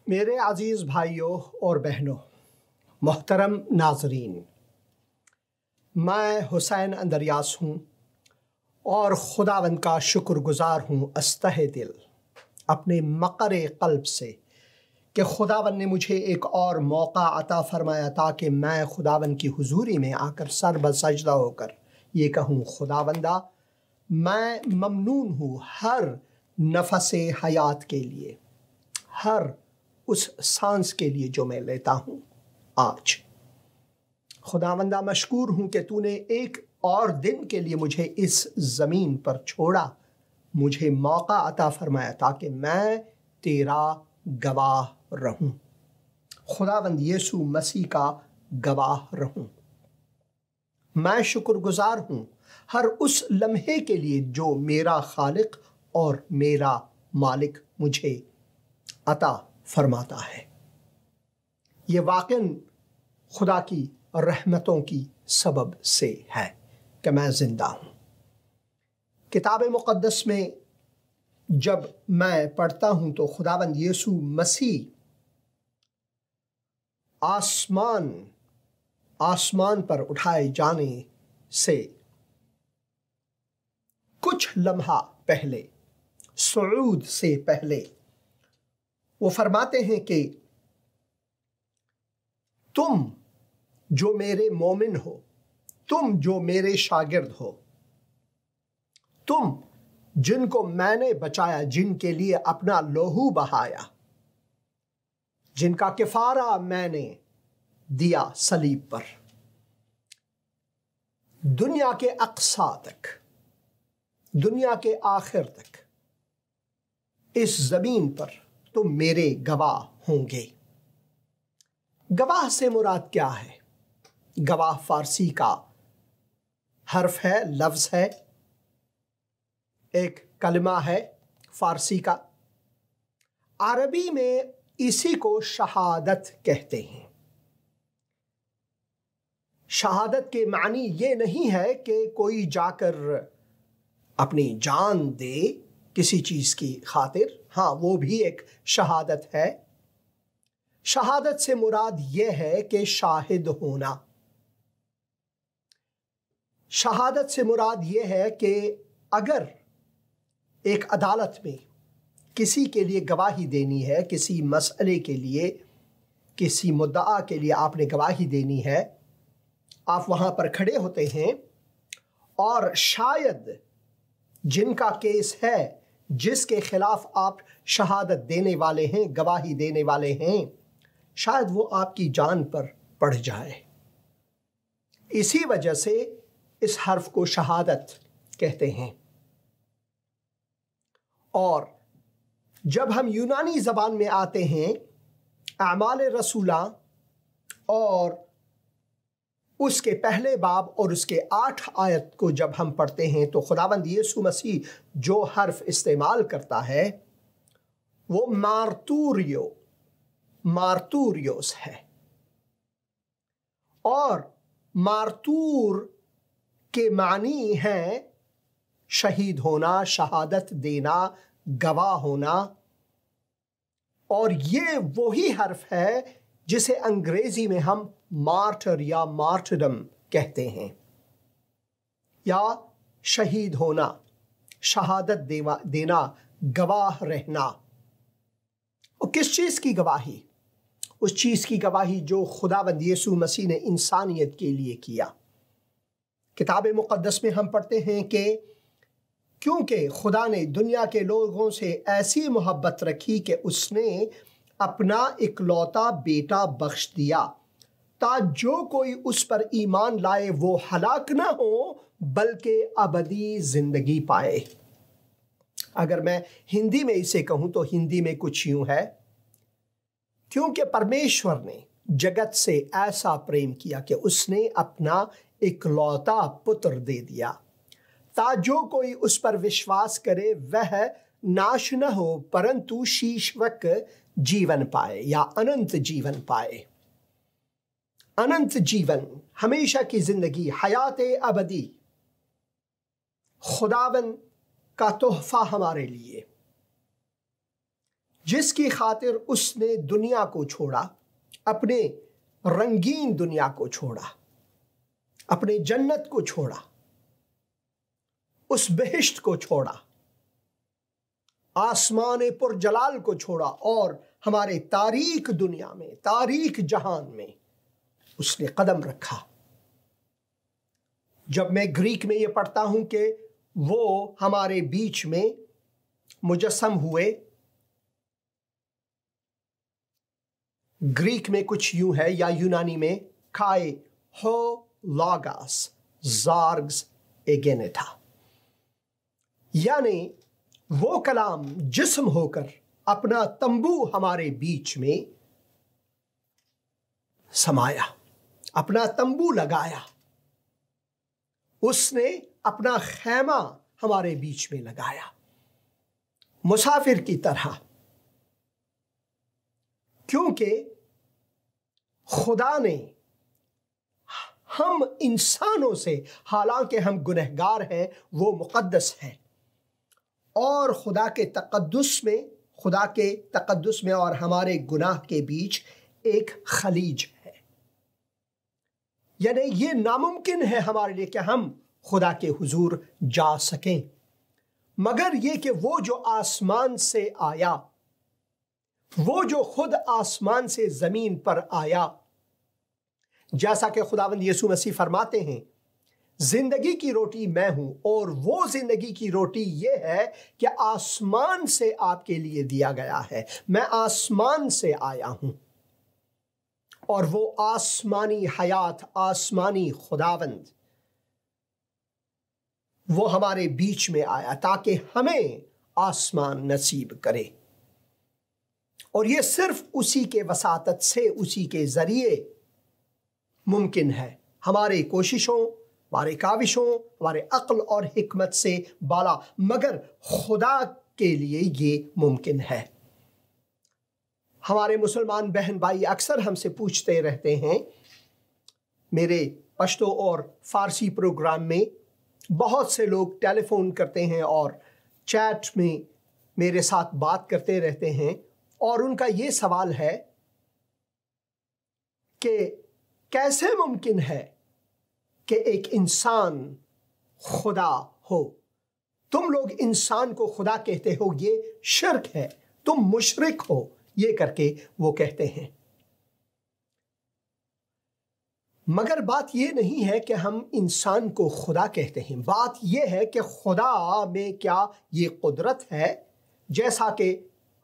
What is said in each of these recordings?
मेरे अजीज़ भाइयों और बहनों, मोहतरम नाजरीन, मैं हुसैन अंदरयास हूँ और खुदावंद का शुक्रगुजार हूँ अस्तहे दिल अपने मक़रे क़ल्ब से कि खुदावंद ने मुझे एक और मौका अता फरमाया ताकि मैं खुदावंद की हुजूरी में आकर सर बसजदा होकर ये कहूँ, खुदावंदा मैं ममनून हूँ हर नफ़से हयात के लिए, हर उस सांस के लिए जो मैं लेता हूँ आज। खुदावंदा मशकूर हूँ कि तूने एक और दिन के लिए मुझे इस ज़मीन पर छोड़ा, मुझे मौका अता फरमाया ताकि मैं तेरा गवाह रहूँ, खुदावंद यीशु मसीह का गवाह रहूँ। मैं शुक्रगुजार हूँ हर उस लम्हे के लिए जो मेरा खालिक और मेरा मालिक मुझे अता फरमाता है। ये वाक़ई खुदा की रहमतों की सबब से है कि मैं ज़िंदा हूँ। किताब मुक़द्दस में जब मैं पढ़ता हूँ तो खुदावंद यीशु मसीह आसमान पर उठाए जाने से कुछ लम्हा पहले, सुऊद से पहले, वो फरमाते हैं कि तुम जो मेरे मोमिन हो, तुम जो मेरे शागिर्द हो, तुम जिनको मैंने बचाया, जिनके लिए अपना लोहू बहाया, जिनका किफारा मैंने दिया सलीब पर, दुनिया के अक्सा तक, दुनिया के आखिर तक इस ज़मीन पर तुम मेरे गवाह होंगे। गवाह से मुराद क्या है? गवाह फारसी का हर्फ है, लफ्ज़ है, एक कलमा है फारसी का। अरबी में इसी को शहादत कहते हैं। शहादत के मानी ये नहीं है कि कोई जाकर अपनी जान दे किसी चीज़ की खातिर, हाँ वो भी एक शहादत है। शहादत से मुराद यह है कि शाहिद होना। शहादत से मुराद यह है कि अगर एक अदालत में किसी के लिए गवाही देनी है, किसी मसले के लिए, किसी मुद्दा के लिए आपने गवाही देनी है, आप वहाँ पर खड़े होते हैं और शायद जिनका केस है, जिसके खिलाफ आप शहादत देने वाले हैं, गवाही देने वाले हैं, शायद वो आपकी जान पर पड़ जाए। इसी वजह से इस हर्फ को शहादत कहते हैं। और जब हम यूनानी ज़बान में आते हैं, अमाल रसूला और उसके पहले बाब और उसके 8 आयत को जब हम पढ़ते हैं तो खुदावंद यीशु मसीह जो हर्फ इस्तेमाल करता है वो मार्तूरियोस है। और मार्तूर के मानी हैं शहीद होना, शहादत देना, गवाह होना। और ये वही हर्फ है जिसे अंग्रेजी में हम मार्टर या मार्टरडम कहते हैं, या शहीद होना, शहादत देना, गवाह रहना। और किस चीज़ की गवाही? उस चीज़ की गवाही जो खुदावंद यीशु मसीह ने इंसानियत के लिए किया। किताब मुक़द्दस में हम पढ़ते हैं कि क्योंकि खुदा ने दुनिया के लोगों से ऐसी मोहब्बत रखी कि उसने अपना इकलौता बेटा बख्श दिया, ताकि जो कोई उस पर ईमान लाए वो हलाक ना हो बल्कि अबदी ज़िंदगी पाए। अगर मैं हिंदी में इसे कहूँ तो हिंदी में कुछ यूँ है, क्योंकि परमेश्वर ने जगत से ऐसा प्रेम किया कि उसने अपना इकलौता पुत्र दे दिया, ताकि जो कोई उस पर विश्वास करे वह नाश न हो परंतु शीश्वक जीवन पाए या अनंत जीवन पाए। अनंत जीवन, हमेशा की जिंदगी, हयात अबदी खुदावन का तोहफा हमारे लिए, जिसकी खातिर उसने दुनिया को छोड़ा, अपने रंगीन दुनिया को छोड़ा, अपने जन्नत को छोड़ा, उस बेहिश्त को छोड़ा, आसमान पुरजलाल को छोड़ा और हमारे तारीक दुनिया में, तारीक जहान में उसने कदम रखा। जब मैं ग्रीक में यह पढ़ता हूं कि वो हमारे बीच में मुजस्सम हुए, ग्रीक में कुछ यूं है या यूनानी में खाए हो लॉगस जार्ग्स एगेनेथा, यानी वो कलाम जिस्म होकर अपना तंबू हमारे बीच में समाया, अपना तंबू लगाया, उसने अपना खैमा हमारे बीच में लगाया मुसाफिर की तरह। क्योंकि खुदा ने हम इंसानों से, हालांकि हम गुनहगार हैं, वो मुकद्दस हैं और खुदा के तकद्दुस में और हमारे गुनाह के बीच एक खलीज है। यानी ये नामुमकिन है हमारे लिए कि हम खुदा के हुजूर जा सकें, मगर ये कि वो जो आसमान से आया, वो जो खुद आसमान से जमीन पर आया, जैसा कि खुदावंद यीशु मसीह फरमाते हैं, जिंदगी की रोटी मैं हूं और वो जिंदगी की रोटी ये है कि आसमान से आपके लिए दिया गया है। मैं आसमान से आया हूं और वो आसमानी हयात, आसमानी खुदावंद वो हमारे बीच में आया ताकि हमें आसमान नसीब करे। और ये सिर्फ उसी के वसातत से, उसी के जरिए मुमकिन है। हमारे कोशिशों, हमारे काविशों, हमारे अक्ल और हिकमत से बाला, मगर खुदा के लिए ये मुमकिन है। हमारे मुसलमान बहन भाई अक्सर हमसे पूछते रहते हैं, मेरे पश्तो और फारसी प्रोग्राम में बहुत से लोग टेलीफोन करते हैं और चैट में मेरे साथ बात करते रहते हैं और उनका ये सवाल है कि कैसे मुमकिन है कि एक इंसान खुदा हो। तुम लोग इंसान को खुदा कहते हो, ये शिर्क है, तुम मुशरिक हो, ये करके वो कहते हैं। मगर बात ये नहीं है कि हम इंसान को खुदा कहते हैं, बात ये है कि खुदा में क्या ये कुदरत है, जैसा कि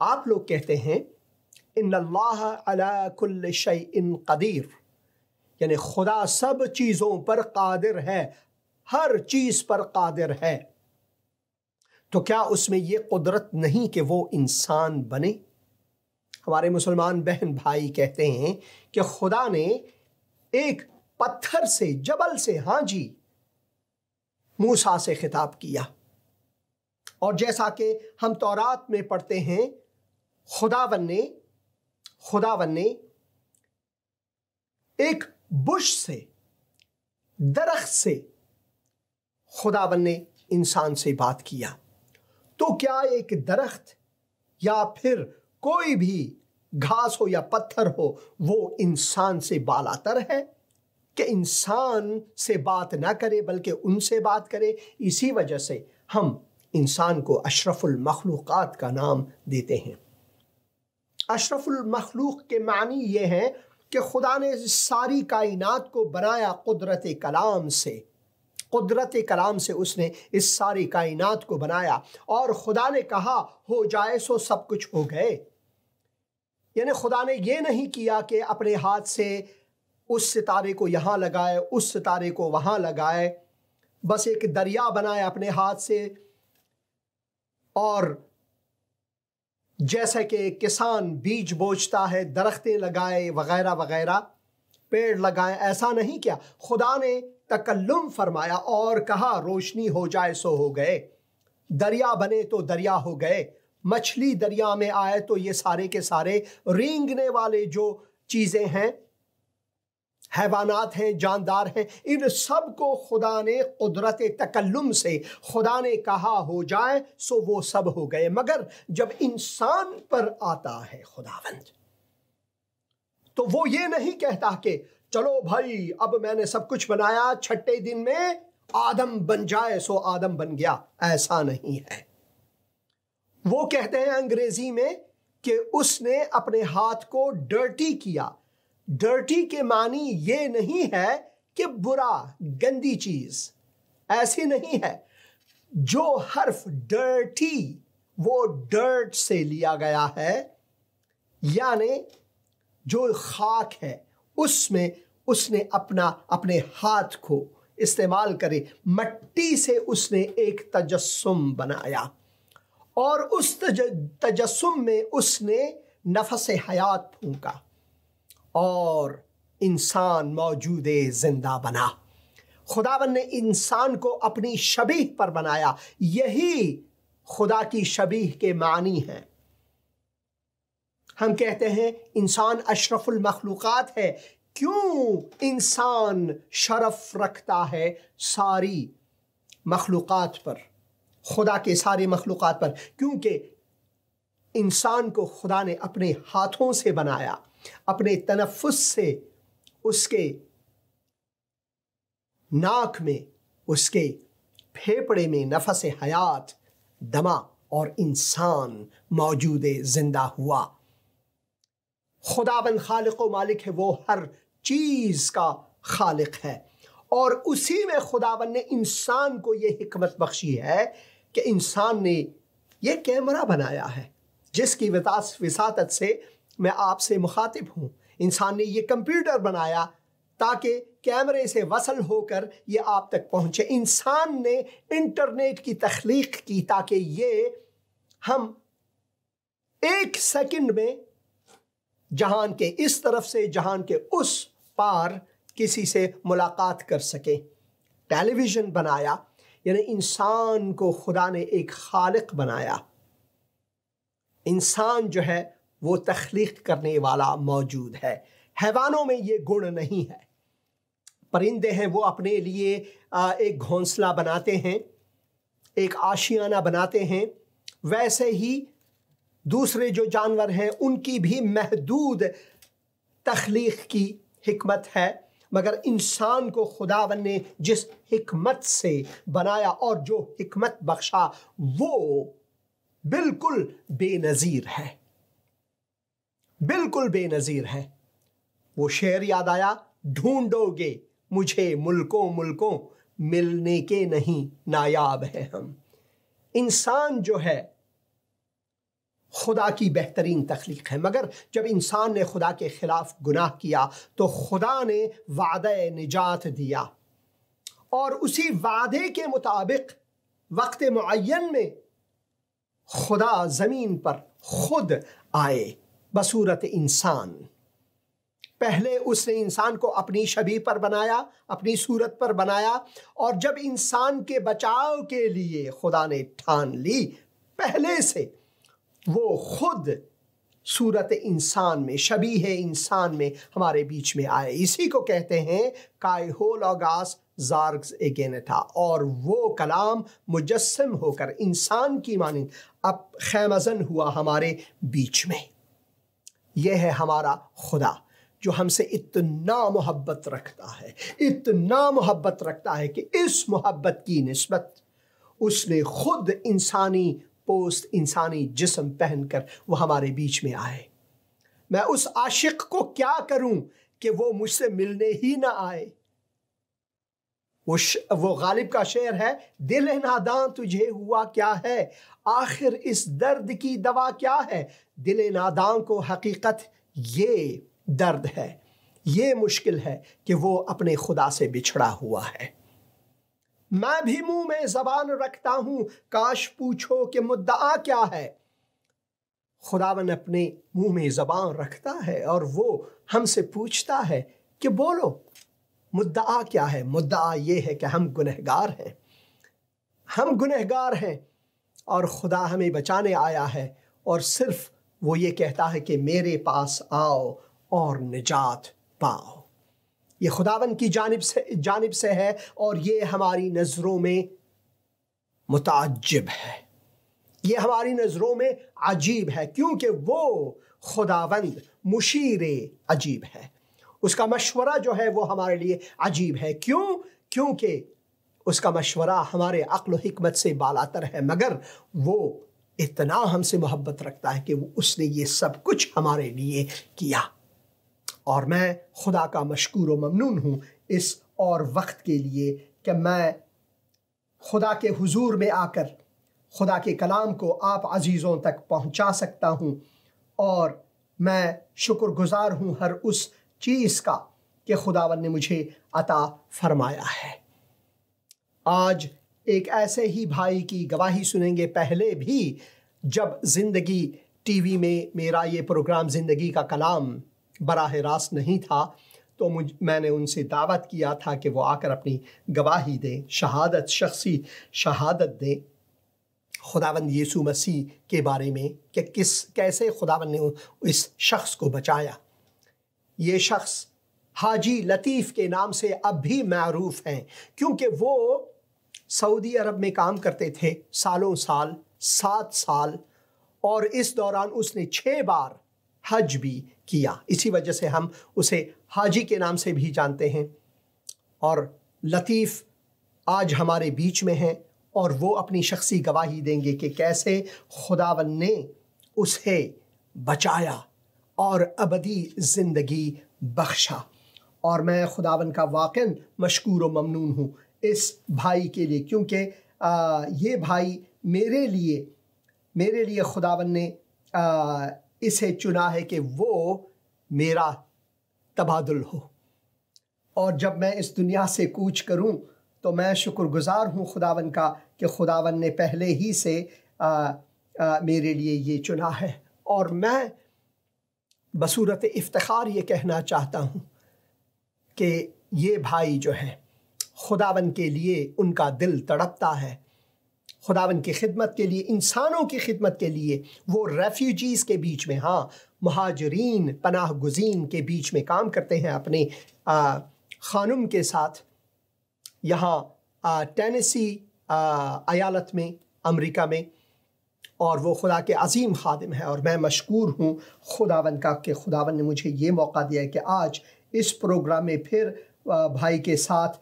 आप लोग कहते हैं इन्नल्लाह अला कुल्लि शैइन कदीर, यानी खुदा सब चीजों पर कादिर है, हर चीज पर कादिर है। तो क्या उसमें यह कुदरत नहीं कि वो इंसान बने? हमारे मुसलमान बहन भाई कहते हैं कि खुदा ने एक पत्थर से, जबल से, हाँ जी, मूसा से खिताब किया। और जैसा कि हम तौरात में पढ़ते हैं, खुदावन ने एक बुश से, दरख्त से, खुदावन ने इंसान से बात किया। तो क्या एक दरख्त या फिर कोई भी घास हो या पत्थर हो वो इंसान से बालातर है कि इंसान से बात ना करे बल्कि उनसे बात करे? इसी वजह से हम इंसान को अशरफुल मखलूक़ात का नाम देते हैं। अशरफुल मखलूक के मानी ये हैं कि खुदा ने सारी कायनात को बनाया कुदरत कलाम से उसने इस सारी कायनात को बनाया और खुदा ने कहा हो जाए सो सब कुछ हो गए। यानी खुदा ने ये नहीं किया कि अपने हाथ से उस सितारे को यहाँ लगाए, उस सितारे को वहाँ लगाए, बस एक दरिया बनाया अपने हाथ से और जैसे कि किसान बीज बोचता है, दरख्तें लगाए वगैरह वगैरह, पेड़ लगाए, ऐसा नहीं किया। खुदा ने तकल्लुम फरमाया और कहा रोशनी हो जाए सो हो गए, दरिया बने तो दरिया हो गए, मछली दरिया में आए तो ये सारे के सारे रेंगने वाले जो चीज़ें हैं, हैवानात हैं, जानदार हैं, इन सब को खुदा ने कुदरत तकल्लुम से खुदा ने कहा हो जाए सो वो सब हो गए। मगर जब इंसान पर आता है खुदावंद, तो वो ये नहीं कहता कि चलो भाई अब मैंने सब कुछ बनाया, छठे दिन में आदम बन जाए सो आदम बन गया। ऐसा नहीं है। वो कहते हैं अंग्रेजी में कि उसने अपने हाथ को डर्टी किया। डर्टी के मानी ये नहीं है कि बुरा, गंदी चीज, ऐसी नहीं है। जो हर्फ डर्टी वो डर्ट से लिया गया है, यानी जो खाक है उसमें उसने अपने हाथ को इस्तेमाल करे, मट्टी से उसने एक तजस्सुम बनाया और उस तजस्सुम में उसने नफस हयात फूंका और इंसान मौजूदे जिंदा बना। खुदावन ने इंसान को अपनी शबीह पर बनाया। यही खुदा की शबीह के मानी हैं। हम कहते हैं इंसान अशरफुल मखलूकात है। क्यों इंसान शरफ रखता है सारी मखलूकात पर, खुदा के सारे मखलूकात पर? क्योंकि इंसान को खुदा ने अपने हाथों से बनाया, अपने तनफ्फुस से, उसके नाक में, उसके फेफड़े में नफस हयात दमा और इंसान मौजूदे जिंदा हुआ। खुदाबंद खालिक व मालिक है, वो हर चीज का खालिक है और उसी में खुदाबंद ने इंसान को ये हिकमत बख्शी है कि इंसान ने ये कैमरा बनाया है जिसकी विसातत से मैं आपसे मुखातिब हूं। इंसान ने ये कंप्यूटर बनाया ताकि कैमरे से वसल होकर ये आप तक पहुंचे। इंसान ने इंटरनेट की तख्लीक की ताकि ये हम एक सेकंड में जहान के इस तरफ से जहान के उस पार किसी से मुलाकात कर सके। टेलीविजन बनाया, यानी इंसान को खुदा ने एक खालिक बनाया। इंसान जो है वो तख्लीक करने वाला मौजूद है। हैवानों में ये गुण नहीं है। परिंदे हैं वो अपने लिए एक घोंसला बनाते हैं, एक आशियाना बनाते हैं। वैसे ही दूसरे जो जानवर हैं उनकी भी महदूद तख्लीक की हिकमत है। मगर इंसान को खुदावन ने जिस हिकमत से बनाया और जो हिकमत बख्शा वो बिल्कुल बेनज़ीर है, बिल्कुल बेनज़ीर है। वो शेर याद आया, ढूंढोगे मुझे मुल्कों मुल्कों, मिलने के नहीं नायाब है हम। इंसान जो है खुदा की बेहतरीन तख्लीक है। मगर जब इंसान ने खुदा के खिलाफ गुनाह किया तो खुदा ने वादे निजात दिया और उसी वादे के मुताबिक वक्त मुअय्यन में खुदा जमीन पर खुद आए बसूरत इंसान। पहले उसने इंसान को अपनी शबीह पर बनाया, अपनी सूरत पर बनाया, और जब इंसान के बचाव के लिए खुदा ने ठान ली पहले से, वो खुद सूरत इंसान में, शबीह इंसान में हमारे बीच में आए। इसी को कहते हैं कायहोलॉगास ज़ार्ग्स एगेनेटा, और वो कलाम मुजस्सम होकर इंसान की मानिंद अब खैमज़न हुआ हमारे बीच में। यह है हमारा खुदा जो हमसे इतना मोहब्बत रखता है, इतना मोहब्बत रखता है कि इस मोहब्बत की निस्बत उसने खुद इंसानी पोस्ट, इंसानी जिस्म पहनकर वो हमारे बीच में आए। मैं उस आशिक को क्या करूं कि वो मुझसे मिलने ही ना आए। वो गालिब का शेर है, दिल नादां तुझे हुआ क्या है, आखिर इस दर्द की दवा क्या है। दिल नादां को हकीकत ये दर्द है, ये मुश्किल है कि वो अपने खुदा से बिछड़ा हुआ है। मैं भी मुंह में जबान रखता हूं, काश पूछो कि मुद्दा क्या है। खुदावन अपने मुंह में जबान रखता है और वो हमसे पूछता है कि बोलो मुद्दा क्या है। मुद्दा ये है कि हम गुनहगार हैं, हम गुनहगार हैं और खुदा हमें बचाने आया है, और सिर्फ वो ये कहता है कि मेरे पास आओ और निजात पाओ। ये खुदावन की जानिब से है और ये हमारी नज़रों में मुताज्जिब है, ये हमारी नज़रों में अजीब है, क्योंकि वो खुदावंद मुशीर अजीब है। उसका मशवरा जो है वो हमारे लिए अजीब है। क्यों? क्योंकि उसका मशवरा हमारे अक्ल व हिकमत से बालातर है, मगर वो इतना हमसे मोहब्बत रखता है कि वो उसने ये सब कुछ हमारे लिए किया। और मैं खुदा का मशकूर व ममनून हूँ इस और वक्त के लिए कि मैं खुदा के हुजूर में आकर खुदा के कलाम को आप अजीज़ों तक पहुँचा सकता हूँ। और मैं शुक्रगुजार हूँ हर उस चीज़ का कि खुदावन ने मुझे अता फरमाया है। आज एक ऐसे ही भाई की गवाही सुनेंगे। पहले भी जब ज़िंदगी टीवी में मेरा ये प्रोग्राम ज़िंदगी का कलाम बराह रास्त नहीं था, तो मैंने उनसे दावत किया था कि वो आकर अपनी गवाही दें, शहादत, शख्सी शहादत दें खुदावंद यीशु मसीह के बारे में कि कैसे खुदावंद ने इस शख्स को बचाया। ये शख्स हाजी लतीफ़ के नाम से अब भी मारूफ हैं, क्योंकि वो सऊदी अरब में काम करते थे सालों साल, 7 साल, और इस दौरान उसने 6 बार हज भी किया। इसी वजह से हम उसे हाजी के नाम से भी जानते हैं। और लतीफ़ आज हमारे बीच में हैं और वो अपनी शख्सी गवाही देंगे कि कैसे खुदावन ने उसे बचाया और अबदी ज़िंदगी बख्शा। और मैं खुदावन का वाक़ई मशकूर व ममनून हूँ इस भाई के लिए, क्योंकि ये भाई मेरे लिए खुदावन ने इसे चुना है कि वो मेरा तबादुल हो। और जब मैं इस दुनिया से कूच करूं तो मैं शुक्रगुजार हूं खुदावन का कि खुदावन ने पहले ही से मेरे लिए ये चुना है। और मैं बसूरत इफ्तिखार ये कहना चाहता हूं कि ये भाई जो हैं, खुदावन के लिए उनका दिल तड़पता है, खुदावन की खिदमत के लिए, इंसानों की खिदमत के लिए। वो रेफ्यूजीज़ के बीच में, हाँ, मुहाजिरीन, पनाह गुज़ीन के बीच में काम करते हैं अपने खानुम के साथ यहाँ टेनेसी अयालत में, अमेरिका में। और वो खुदा के अजीम खादिम है। और मैं मशकूर हूँ खुदावन का कि खुदावन ने मुझे ये मौका दिया है कि आज इस प्रोग्राम में फिर भाई के साथ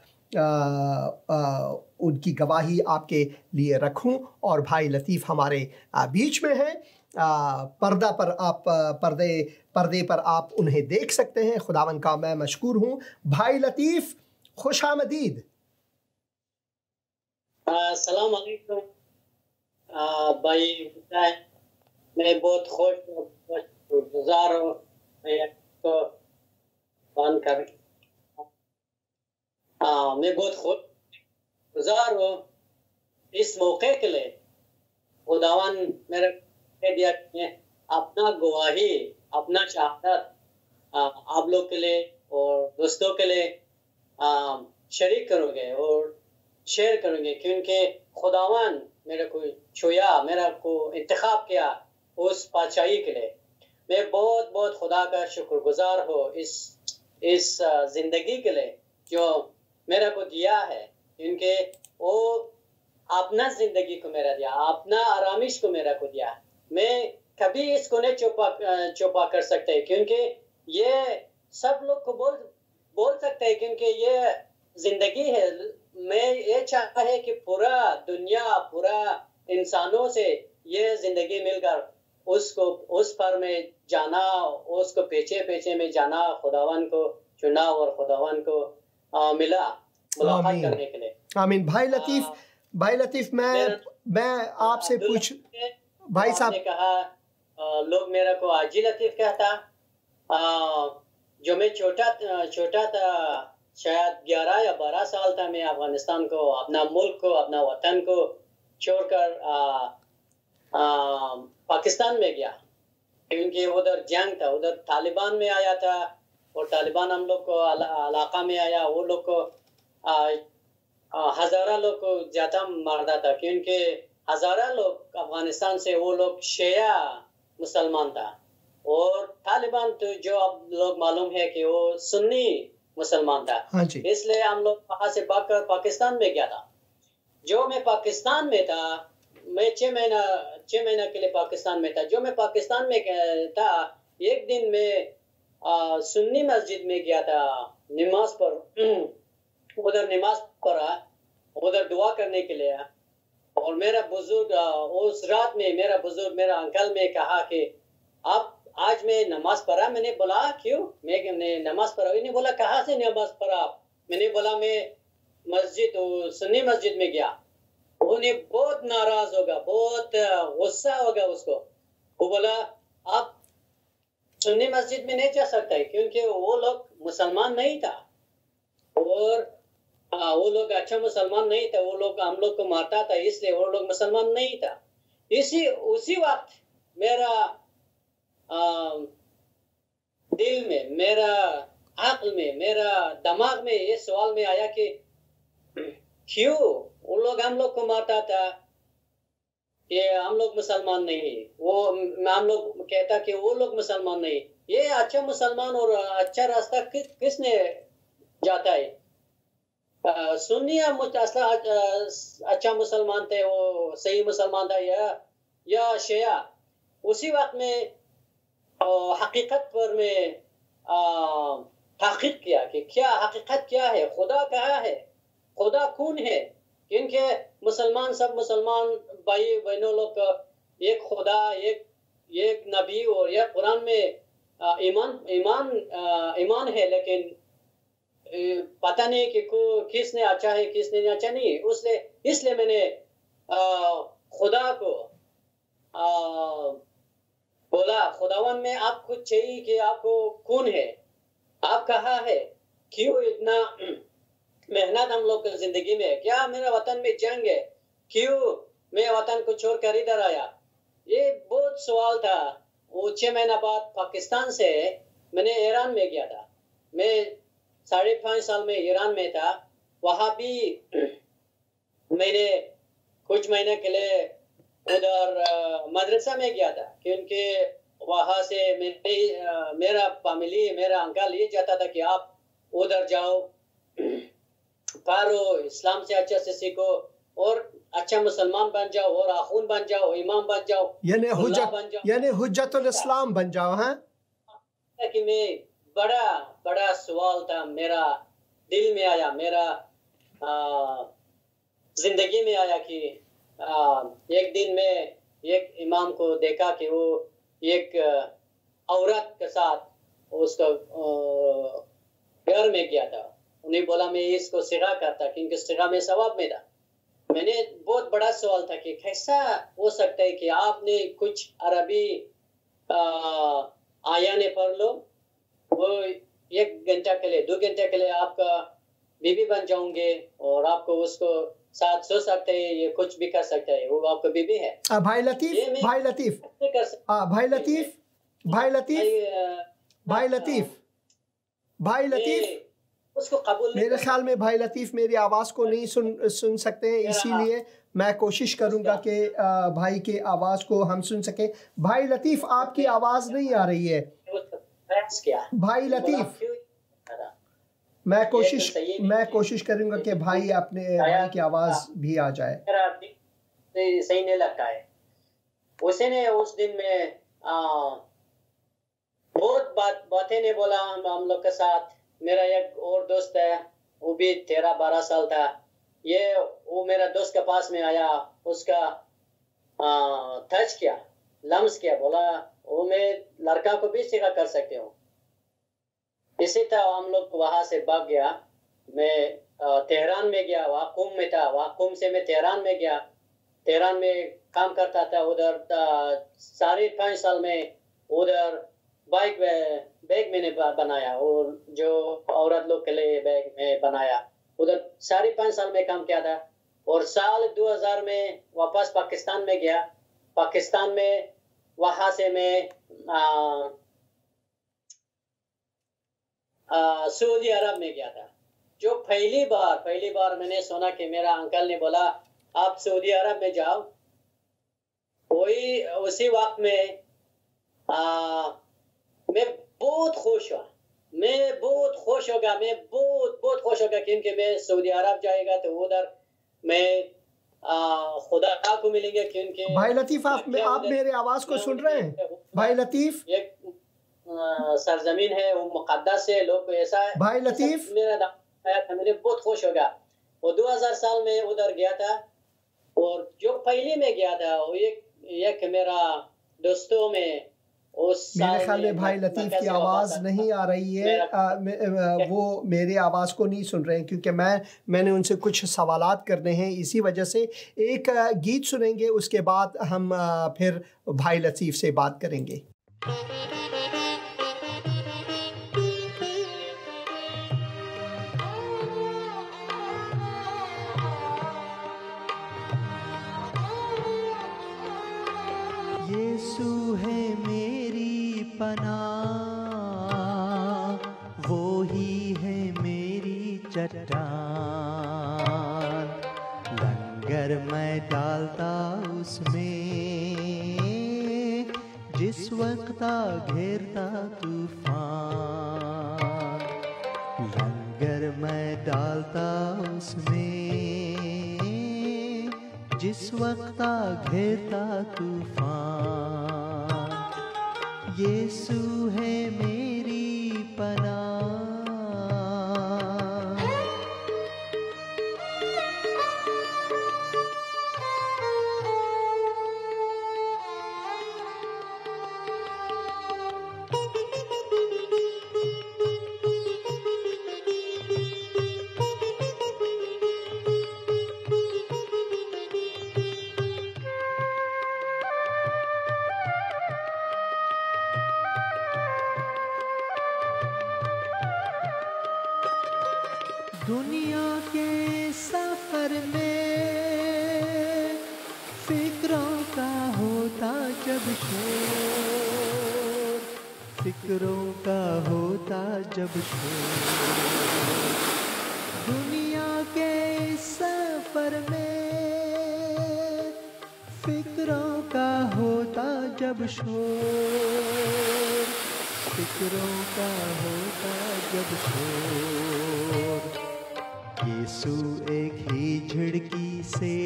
उनकी गवाही आपके लिए रखूं। और भाई लतीफ़ हमारे बीच में हैं। पर्दे पर आप उन्हें देख सकते हैं। खुदावन का मैं मशकूर हूँ। भाई लतीफ़, खुश आमदीद। अस्सलाम वालेकुम भाई। मैं बहुत खुशगुजार हूँ तो बान कर मैं बहुत खुशगुजार हूँ इस मौके के लिए। खुदावन मेरे कह दिया कि अपना गवाही, अपना शहादत आप लोग के लिए और दोस्तों के लिए शरीक करोगे और शेयर करेंगे, क्योंकि खुदावन मेरे को छुया, मेरा को इंतखाब किया उस बादशाही के लिए। मैं बहुत बहुत खुदा का शुक्रगुजार हूँ इस जिंदगी के लिए जो मेरा को दिया है, क्योंकि वो अपना जिंदगी को मेरा दिया, अपना आरामिश को मेरा को दिया। मैं कभी इसको नहीं चुपा कर सकते, क्योंकि ये सब लोग को बोल सकते हैं, क्योंकि ये जिंदगी है। मैं ये चाहता है कि पूरा दुनिया, पूरा इंसानों से ये जिंदगी मिलकर उसको उस पर में जाना, उसको पेचे में जाना, खुदावन को चुना और खुदावन को मिला मुलाकात करने के लिए। आमीन। भाई लतीफ़ मैं आपसे पूछ, भाई साहब ने कहा लोग मेरा को हाजी लतीफ़ कहता। जो मैं छोटा था, शायद 11 या 12 साल था, मैं अफगानिस्तान को, अपना मुल्क को, अपना वतन को छोड़कर पाकिस्तान में गया, क्योंकि उधर जंग था, उधर तालिबान में आया था और तालिबान हम लोग को इलाका में आया। वो लोग को हज़ारा लोग को ज्यादा मारता था, क्योंकि हज़ारा लोग अफगानिस्तान से, वो लोग शिया मुसलमान था। और तालिबान तो जो आप लोग मालूम है कि वो सुन्नी मुसलमान था। हाँ जी। इसलिए हम लोग वहां से भागकर पाकिस्तान में गया था। जो मैं पाकिस्तान में था, मैं 6 महीना के लिए पाकिस्तान में था। जो मैं पाकिस्तान में था, एक दिन मैं सुन्नी मस्जिद में गया था नमाज पर। उधर नमाज पढ़ा, उधर दुआ करने के लिए। और मेरा बुजुर्ग उस रात में मेरा अंकल ने कहा कि आप आज मैं नमाज पढ़ा। मैंने बोला क्यों? मैंने नमाज पढ़ा। उन्होंने बोला कहाँ से नमाज पढ़ा? मैंने बोला मैं मस्जिद, सुन्नी मस्जिद में गया। उन्हें बहुत नाराज होगा, बहुत गुस्सा होगा उसको। वो बोला आप सुन्नी मस्जिद में नहीं जा सकता है, क्योंकि वो लोग मुसलमान नहीं था। और वो लोग अच्छा मुसलमान नहीं था। वो लोग हम लोग को मारता था, इसलिए वो लोग मुसलमान नहीं था। उसी वक्त मेरा दिल में, मेरा अक्ल में, मेरा दिमाग में ये सवाल में आया कि क्यों वो लोग हम लोग को मारता था? ये हम लोग मुसलमान नहीं। वो हम लोग कहता कि वो लोग मुसलमान नहीं। ये अच्छा मुसलमान और अच्छा रास्ता किसने जाता है? सुन्निया अच्छा मुसलमान थे, वो सही मुसलमान था या शिया? उसी वक्त में हकीकत पर मैं तहकीक किया कि क्या हकीकत क्या है, खुदा कहाँ है, खुदा कौन है? क्योंकि मुसलमान सब मुसलमान भाई बहनों लोग एक खुदा, एक नबी और एक कुरान में ईमान है। लेकिन पता नहीं कि किसने अच्छा है किसने अच्छा नहीं। इसलिए मैंने खुदा को बोला, खुदावन में आप कुछ चाहिए कि आपको कौन है, आप कहाँ है, क्यों इतना मेहनत हम लोग की जिंदगी में? क्या मेरा वतन में जंग है? क्यों मैं वतन को छोड़कर इधर आया? ये बहुत सवाल था। वो 6 महीना बाद पाकिस्तान से मैंने ईरान में गया था। मैं 5.5 साल में ईरान में था। वहां भी मैंने कुछ महीने के लिए उधर मदरसा में गया था, क्योंकि वहां से मेरा फैमिली, मेरा अंकल ये चाहता था कि आप उधर जाओ, पढ़ो, इस्लाम से अच्छा से सीखो और अच्छा मुसलमान बन जाओ और आखून बन जाओ, इमाम बन जाओ, यानी हुज्जतुल इस्लाम बन जाओ। हाँ, कि मैं बड़ा सवाल था, मेरा दिल में आया, मेरा जिंदगी में आया कि एक दिन में एक इमाम को देखा कि वो एक औरत के साथ उसका घर में गया था। उन्हें बोला मैं इसको सिगा करता, क्योंकि सिगा में सवाब में था। मैंने बहुत बड़ा सवाल था कि कैसा हो सकता है कि आपने कुछ अरबी आयाने पढ़ लो, वो 1 घंटा के लिए 2 घंटे के लिए आपका बीबी बन जाओगे और आपको उसको साथ सो सकते हैं, ये कुछ भी कर सकते हैं, वो आपका बीबी है। भाई लतीफ उसको कबूल मेरे ख्याल में भाई लतीफ मेरी आवाज़ को नहीं सुन सकते हैं, इसीलिए मैं कोशिश करूंगा कि भाई के आवाज़ को हम सुन सकें। भाई लतीफ आपकी आवाज़ नहीं आ रही है। भाई लतीफ, मैं कोशिश करूंगा कि भाई की आवाज़ भी आ जाए। सही नहीं लगता है। उसने उस दिन में बहुत बातें ने बोला हम लोग के साथ। मेरा एक और दोस्त है, वो भी 13-12 साल था। वो मेरा दोस्त के पास में आया, उसका टच किया, लम्स किया, बोला वो मैं लड़का को भी सिखा कर सकती हूँ। इसी तरह हम लोग वहां से भाग गया। मैं तेहरान में गया, वहाँ कुम में था, वहाँ कुम से मैं तेहरान में गया। तेहरान में काम करता था उधर। 5.5 साल में उधर बैग मैंने बनाया, और जो औरत लोग के लिए बैग में बनाया। उधर 5.5 साल में काम किया था। और साल 2000 में वापस पाकिस्तान में गया। पाकिस्तान में वहां से मैं सऊदी अरब में गया था। जो पहली बार मैंने सुना कि मेरा अंकल ने बोला आप सऊदी अरब में जाओ, उसी वक्त में मैं बहुत खुश हुआ। मैं बहुत खुश होगा, मैं बहुत बहुत खुश होगा, क्योंकि मैं सऊदी अरब जाएगा तो उधर मैं खुदा को मिलेंगे। क्योंकि भाई लतीफ़, आप मेरे आवाज़ को सुन रहे हैं? भाई लतीफ़, एक सरजमीन है, वो मुकद्दस है, लोग को ऐसा है। भाई लतीफ़, मेरा आया था, मैंने बहुत खुश होगा। वो 2000 साल में उधर गया था, और जो पहले में गया था वो एक मेरा दोस्तों में मेरे ख्याल में भाई लतीफ़ की आवाज़ नहीं आ रही है। वो मेरे आवाज़ को नहीं सुन रहे हैं, क्योंकि मैंने उनसे कुछ सवालात करने हैं, इसी वजह से। एक गीत सुनेंगे, उसके बाद हम फिर भाई लतीफ़ से बात करेंगे। यीशु है मेरी पनाह, वो ही है मेरी चट्टान। लंगर मैं डालता उसमें, जिस वक्त घेरता तूफान। लंगर मैं डालता उसमें, जिस वक्त घेरता तूफान। यीशु है मेरी पनाह। दुनिया के सफर में फिक्रों का होता जब शोर, फिक्रों का होता जब शोर। दुनिया के सफर में फिक्रों का होता जब शोर, फिक्रों का होता जब शोर। यीशु एक ही झिड़की से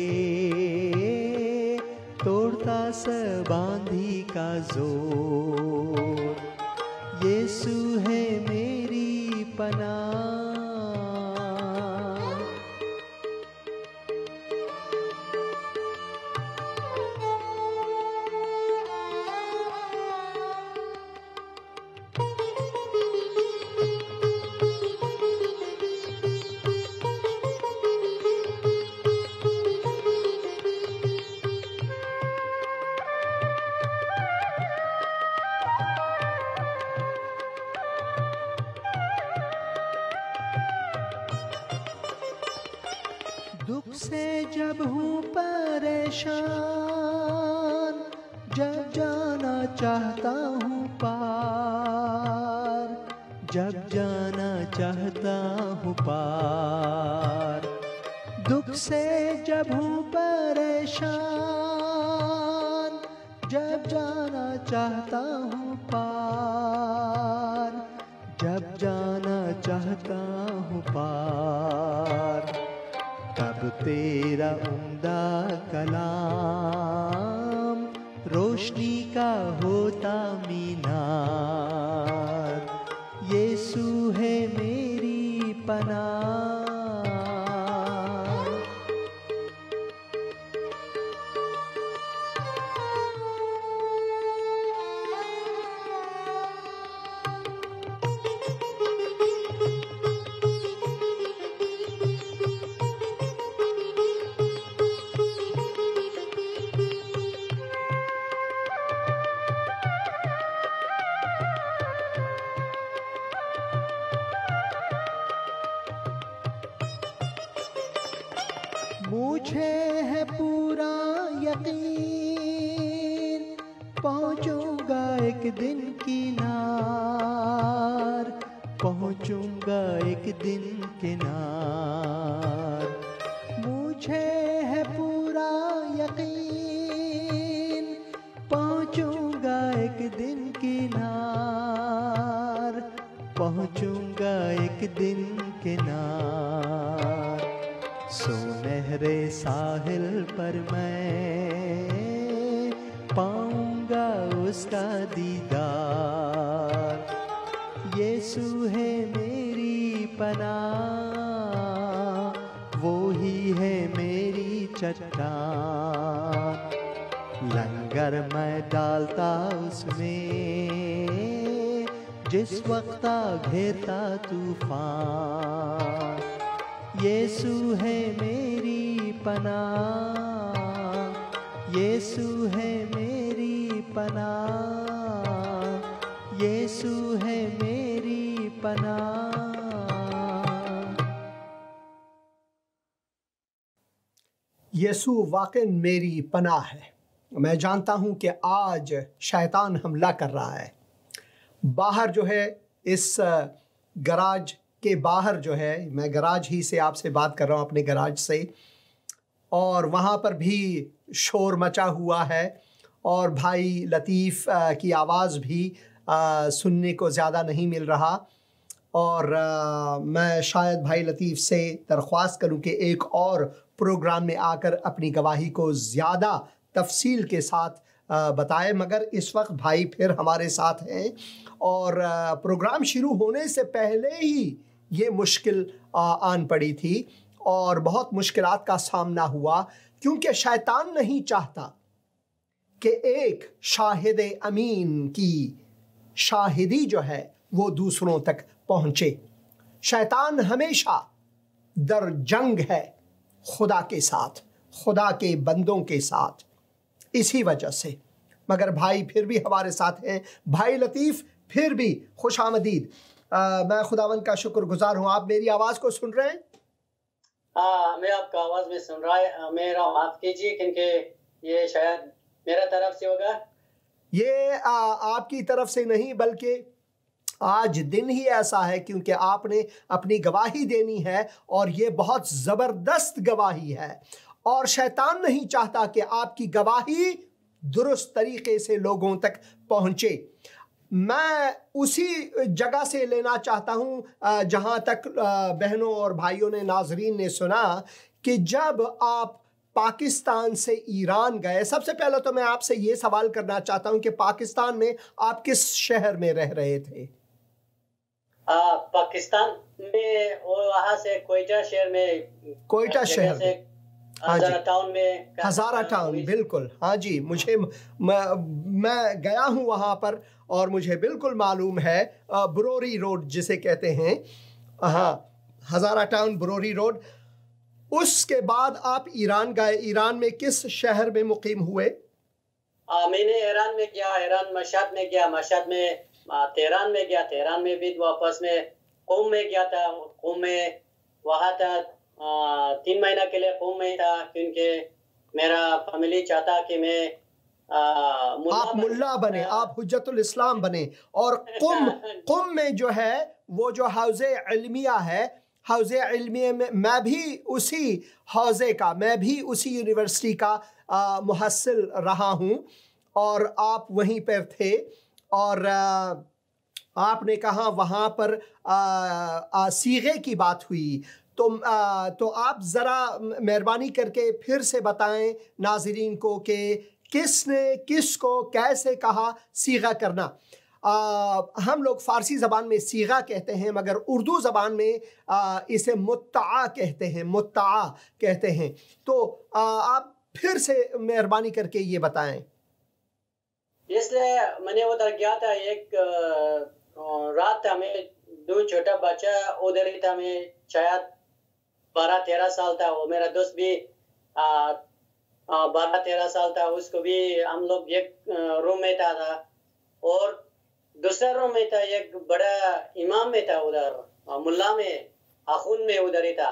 तोड़ता सब आंधी का जोर। यीशु है मेरी पनाह। दुख से जब हूँ परेशान, जब जाना चाहता हूँ पार, जब जाना चाहता हूँ पार। दुख से जब हूँ परेशान, जब जाना चाहता हूँ पार, जब जाना चाहता हूँ पार। तब तेरा उम्दा कलाम रोशनी का होता मीनार। यीशु है मेरी पनाह। मुझे है पूरा यकीन, पहुंचूंगा एक दिन किनार, पहुंचूंगा एक दिन किनार। मुझे है पूरा यकीन, पहुंचूंगा एक दिन किनार, पहुंचूंगा दिन किनार, सुनहरे साहिल पर मैं पाऊंगा उसका दीदार। यीशु है मेरी पनाह, वो ही है मेरी चट्टान। लंगर मैं डालता उसमें जिस वक्त घेरता तूफान। यीशु है मेरी पनाह, यीशु है मेरी पनाह, यीशु है मेरी पनाह। यीशु वाकई मेरी पनाह है। मैं जानता हूं कि आज शैतान हमला कर रहा है। बाहर जो है, इस गराज के बाहर जो है, मैं गराज ही से आपसे बात कर रहा हूं, अपने गराज से, और वहाँ पर भी शोर मचा हुआ है और भाई लतीफ़ की आवाज़ भी सुनने को ज़्यादा नहीं मिल रहा। और मैं शायद भाई लतीफ़ से दरख्वास्त करूं कि एक और प्रोग्राम में आकर अपनी गवाही को ज़्यादा तफसील के साथ बताए, मगर इस वक्त भाई फिर हमारे साथ हैं। और प्रोग्राम शुरू होने से पहले ही ये मुश्किल आन पड़ी थी और बहुत मुश्किलात का सामना हुआ, क्योंकि शैतान नहीं चाहता कि एक शाहिद अमीन की शाहिदी जो है वो दूसरों तक पहुँचे। शैतान हमेशा दर जंग है खुदा के साथ, खुदा के बंदों के साथ, इसी वजह से। मगर भाई फिर भी हमारे साथ हैं। भाई लतीफ़, फिर भी खुश आमदीद। मैं खुदावंद का शुक्रगुजार हूँ। आप मेरी आवाज़ को सुन रहे हैं? हाँ, मैं आपका आवाज़ में सुन रहा है। मेरा माफ़ कीजिए क्योंकि ये शायद मेरा तरफ से होगा। ये आपकी तरफ से नहीं, बल्कि आज दिन ही ऐसा है क्योंकि आपने अपनी गवाही देनी है और ये बहुत ज़बरदस्त गवाही है। और शैतान नहीं चाहता कि आपकी गवाही दुरुस्त तरीके से लोगों तक पहुँचे। मैं उसी जगह से लेना चाहता हूँ जहाँ तक बहनों और भाइयों ने, नाजरीन ने सुना कि जब आप पाकिस्तान से ईरान गए, सबसे पहले तो मैं आपसे ये सवाल करना चाहता हूँ कि पाकिस्तान में आप किस शहर में रह रहे थे? पाकिस्तान में, वहाँ से कोयटा शहर में, कोयटा शहर में, हज़ारा टाउन में, हज़ारा टाउन, बिल्कुल। हाँ जी, मैं गया हूँ वहाँ पर और मुझे बिल्कुल मालूम है। ब्रोरी रोड जिसे कहते हैं, हाँ, हज़ारा टाउन, ब्रोरी रोड। उसके बाद आप ईरान गए। ईरान में किस शहर में मुकीम हुए? मैंने ईरान में गया, ईरान मशहद में गया, मशहद में तेहरान में गया, तेहरान में भी वापस में क़ुम में गया था। क़ुम में वहाँ था 3 महीना के लिए क़ुम में था, क्योंकि मेरा फैमिली चाहता कि मैं आप मुल्ला बने, आप हुज्जतुल इस्लाम बने। और क़ुम में जो है वो जो हौज़े इल्मिया है, हौज़े इल्मिया में मैं भी उसी हौज़े का, मैं भी उसी यूनिवर्सिटी का मुहस्सिल रहा हूँ और आप वहीं पर थे। और आपने कहा वहाँ पर सीगे की बात हुई, तो आप ज़रा मेहरबानी करके फिर से बताएं नाज़रीन को कि किसने किसको कैसे कहा सीगा करना। हम लोग फ़ारसी ज़बान में सीगा कहते हैं, मगर उर्दू ज़बान में इसे मुत्ता कहते हैं, मुत्ता कहते हैं। तो आप फिर से मेहरबानी करके ये बताएं। इसलिए मैंने उधर गया था। एक रात था, मैं 2 छोटा बच्चा उधर ही था। मैं शायद 12-13 साल था। वो मेरा दोस्त भी 12-13 साल था, उसको भी हम लोग एक रूम में था। और दूसरा रूम में था एक बड़ा इमाम में था, उधर मुल्ला में, आखुन में उधर ही था।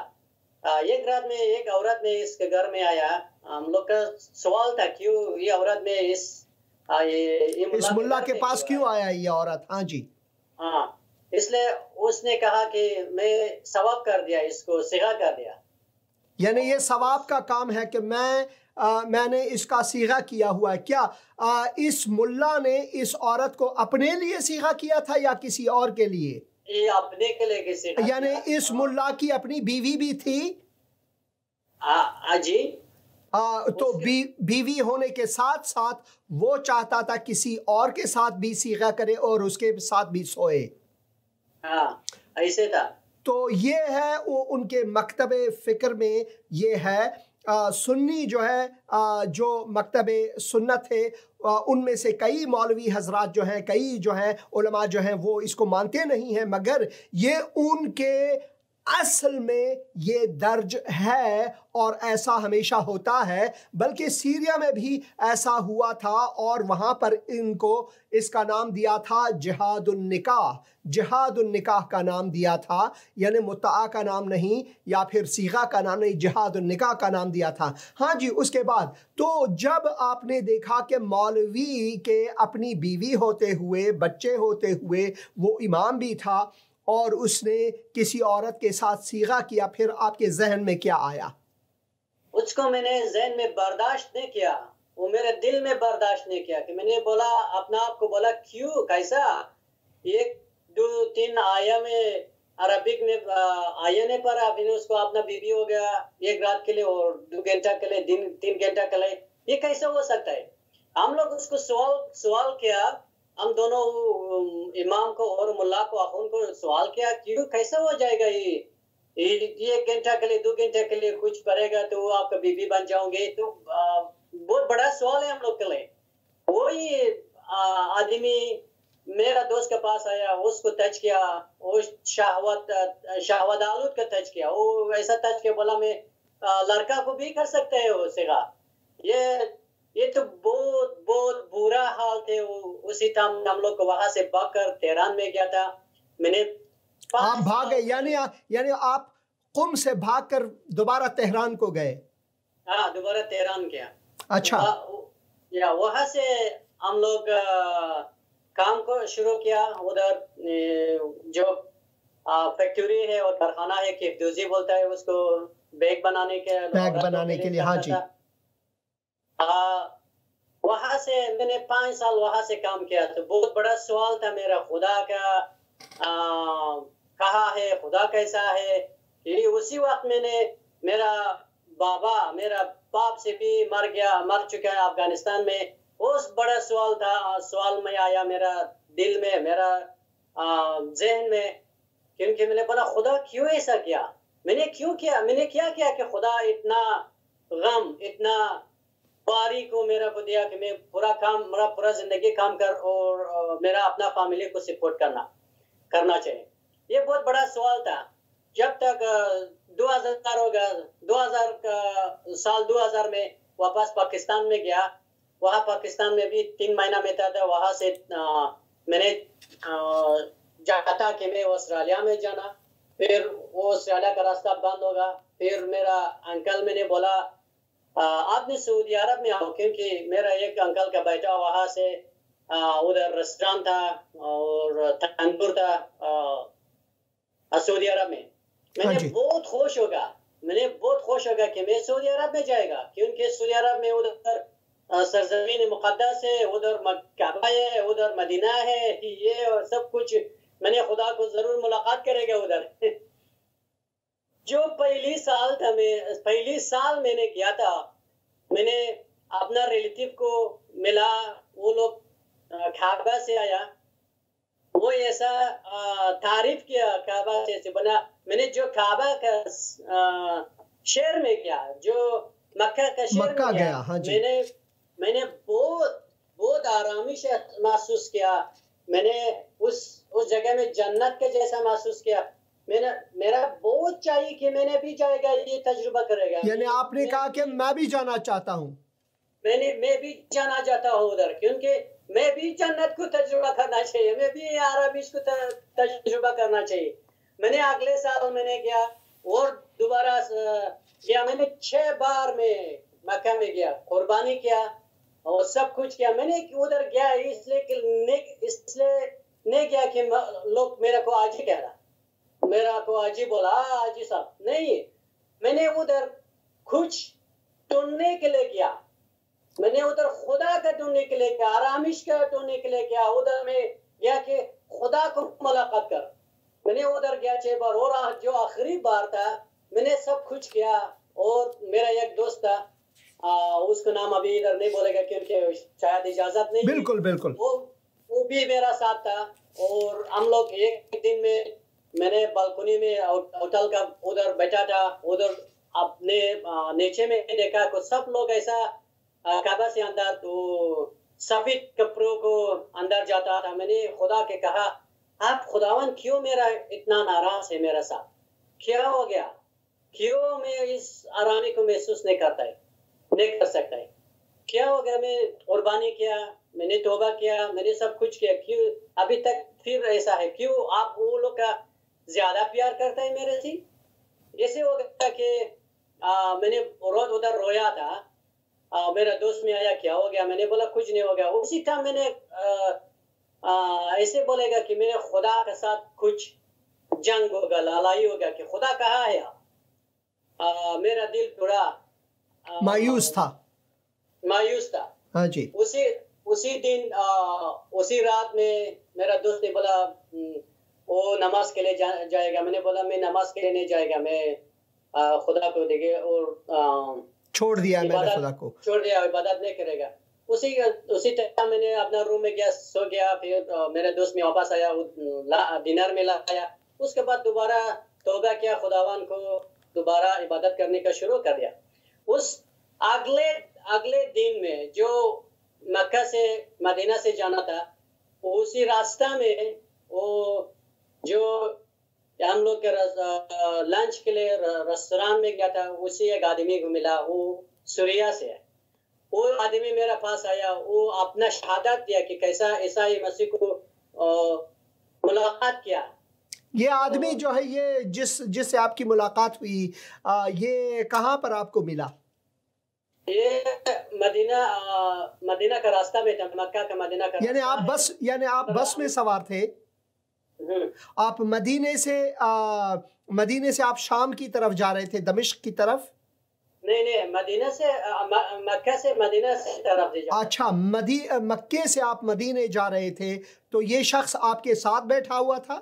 एक रात में एक औरत में इसके घर में आया। हम लोग का सवाल था क्यों ये औरत में इस मुल्ला के पास क्यों आया ये औरत? हाँ जी, हाँ, इसलिए उसने कहा कि मैं सवाब कर दिया, इसको सिगा कर दिया। यानी ये सवाब का काम है कि मैंने इसका सीगा किया हुआ है। क्या इस मुल्ला ने इस औरत को अपने लिए सीगा किया था या किसी और के लिए? ये अपने के लिए किसी यानी इस मुल्ला की अपनी बीवी भी थी। जी तो बीवी होने के साथ साथ वो चाहता था किसी और के साथ भी सीगा करे और उसके साथ भी सोए। हाँ, ऐसे था। तो ये है वो उनके मकतबे फिक्र में ये है। सुन्नी जो है, जो मकतबे सुन्नत है, उनमें से कई मौलवी हजरात जो हैं, कई जो हैं उलमा जो हैं, वो इसको मानते नहीं हैं, मगर ये उनके असल में ये दर्ज है और ऐसा हमेशा होता है। बल्कि सीरिया में भी ऐसा हुआ था और वहाँ पर इनको इसका नाम दिया था जिहादुन निकाह। जिहादुन निकाह का नाम दिया था, यानी मुत्ता का नाम नहीं या फिर सीगा का नाम नहीं, जिहादुन निकाह का नाम दिया था। हाँ जी। उसके बाद तो जब आपने देखा कि मौलवी के अपनी बीवी होते हुए, बच्चे होते हुए, वो इमाम भी था और उसने किसी औरत के साथ सीगा किया, फिर आपके जहन में क्या आया? उसको मैंने जहन में बर्दाश्त नहीं किया, वो मेरे दिल में बर्दाश्त नहीं किया कि मैंने बोला, अपना आप को बोला, क्यों, कैसा? एक दो तीन आया में अरबिक में आया नहीं पड़ा, फिर उसको अपना बीवी हो गया एक रात के लिए और 2 घंटा के लिए, दिन 3 घंटा के लिए, ये कैसे हो सकता है? हम लोग उसको सवाल किया, हम दोनों इमाम को और मुल्ला को, अखुन को सवाल किया, क्यों, कैसा हो जाएगा ये 1 घंटा के लिए, 2 घंटे के लिए कुछ करेगा तो वो आपका बीबी बन जाओगे? तो बहुत बड़ा सवाल है हम लोग के लिए। वही आदमी मेरा दोस्त के पास आया, उसको टच किया, वो शाहवत आलूद का टच किया, वो ऐसा टच किया, बोला मैं लड़का को भी कर सकते है वो सेगा। ये तो बहुत बहुत बुरा हाल थे। उसी टाइम हम लोग वहां से भागकर तेहरान में गया था। मैंने आप भाग गए, यानी आप कुम से भागकर दोबारा तेहरान को गए? हाँ, दोबारा तेहरान गया। अच्छा। वहां से हम लोग काम को शुरू किया। उधर जो फैक्ट्री है और कारखाना है, किफदूजी बोलता है उसको, बैग बनाने के लिए। हाँ जी। वहां से मैंने 5 साल वहां से काम किया। तो बहुत बड़ा सवाल था मेरा, खुदा का कहा है, खुदा कैसा है? ये उसी वक्त मैंने, मेरा बाप से भी मर चुका है अफगानिस्तान में। उस बड़ा सवाल था, सवाल में आया मेरा दिल में, मेरा जहन में, क्योंकि मैंने बोला, खुदा क्यों ऐसा किया? मैंने क्या किया कि खुदा इतना गम, इतना बारी को मेरा को दिया कि मैं पूरा जिंदगी काम कर और मेरा अपना फैमिली को सपोर्ट करना चाहिए। ये बहुत बड़ा सवाल था। जब तक 2000 हो गया, 2000 में वापस पाकिस्तान में गया। वहाँ पाकिस्तान में भी 3 महीना में था। वहां से मैंने चाहता कि मैं ऑस्ट्रेलिया में जाना, फिर वो ऑस्ट्रेलिया का रास्ता बंद होगा। फिर मेरा अंकल मैंने बोला, आपने सऊदी अरब में आओ, क्योंकि मेरा एक अंकल का बेटा वहां से उधर रेस्टोरेंट था और तंदूर था सऊदी अरब में। मैंने बहुत खुश होगा कि मैं सऊदी अरब में जाएगा, क्योंकि सऊदी अरब में उधर सरजमीन मुकद्दस है, उधर काबा है, उधर मदीना है, ये और सब कुछ। मैंने खुदा को जरूर मुलाकात करेगा उधर। जो पहली साल मैंने किया था, मैंने अपना रिलेटिव को मिला, वो लोग काबा से आया, वो ऐसा तारीफ किया काबा से बना। मैंने जो काबा का शहर में गया, जो मक्का का शहर में गया, हाँ जी। मैंने बहुत आरामी से महसूस किया। मैंने उस जगह में जन्नत के जैसा महसूस किया। मेरा बहुत चाहिए कि मैंने भी जाएगा, ये तजुर्बा करेगा। यानी आपने कहा कि मैं भी जाना चाहता हूँ। मैं भी जाना चाहता हूँ उधर, क्योंकि मैं भी जन्नत को तजुर्बा करना चाहिए, मैं भी अरबीज को तजुर्बा करना चाहिए। मैंने अगले साल मैंने गया और दोबारा गया। मैंने 6 बार में मक्का में गया, कुर्बानी किया और सब कुछ किया। मैंने उधर गया इसलिए नहीं गया कि लोग मेरे को आज ही कह रहा, मेरा को आज ही बोला, आज ही साहब नहीं। मैंने उधर कुछ ढूंढने के लिए किया। मैंने उधर खुदा का ढूंढने के लिए किया, आरामिश का ढूंढने के लिए किया। उधर में गया कि खुदा को मुलाकात कर, मैंने उधर गया 6 बार, और जो आखिरी बार था मैंने सब कुछ किया। और मेरा एक दोस्त था, उसका नाम अभी इधर नहीं बोलेगा क्योंकि शायद इजाजत नहीं। बिल्कुल बिल्कुल। वो भी मेरा साथ था। और हम लोग एक दिन में मैंने बालकनी में होटल का उधर बैठा था, उधर अपने नीचे में देखा कुछ सब लोग ऐसा काबा से अंदर तो सफेद कपड़ों को अंदर जाता था। मैंने खुदा के कहा, आप खुदावन क्यों मेरा इतना नाराज है मेरे साथ, क्या हो गया, क्यों मैं इस आरामी को महसूस नहीं कर सकता है, क्या हो गया। मैं कुर्बानी किया, मैंने तौबा किया, मैंने सब कुछ किया, क्यों अभी तक फिर ऐसा है, क्यों आप वो लोग का ज्यादा प्यार करता है मेरे से। ऐसे हो गया कि मैंने रोज उधर रोया था। मेरा दोस्त में आया, क्या हो गया, मैंने बोला कुछ नहीं हो गया। उसी टाइम मैंने ऐसे बोलेगा कि मेरे खुदा के साथ कुछ जंग होगा, लड़ाई होगा कि खुदा कहाँ है। मेरा दिल थोड़ा मायूस था। हाँ जी। उसी दिन उसी रात में मेरा दोस्त ने बोला वो नमाज के लिए जाएगा। मैंने बोला मैं नमाज के लिए नहीं जाएगा, मैं खुदा को देखे और छोड़ दिया मैंने खुदा को, छोड़ दिया, इबादत नहीं करेगा। उसी टाइम मैंने अपना रूम में गया, सो गया। फिर मेरे दोस्त में वापस आया, डिनर में लाया। उसके बाद दोबारा तौबा किया, खुदावन को दोबारा इबादत करने का शुरू कर दिया। उस अगले दिन में जो मक्का से मदीना से जाना था, उसी रास्ता में वो जो हम लोग के लंच के लिए रेस्टोरेंट में गया था, उसी एक आदमी को मिला, वो सूरिया से है। वो आदमी मेरे पास आया, वो अपना शहादत दिया कि कैसा ईसाई मसीह को मुलाकात किया। ये आदमी जो है, ये जिससे आपकी मुलाकात हुई, ये कहाँ पर आपको मिला? ये मदीना का रास्ता में था, मक्का का मदीना का। यानी आप बस में सवार थे? आप मदीने से आप शाम की तरफ जा रहे थे, दमिश्क की तरफ? नहीं, मदीना से मक्का से मदीना से तरफ जा। अच्छा, मक्के से आप मदीने जा रहे थे, तो ये शख्स आपके साथ बैठा हुआ था?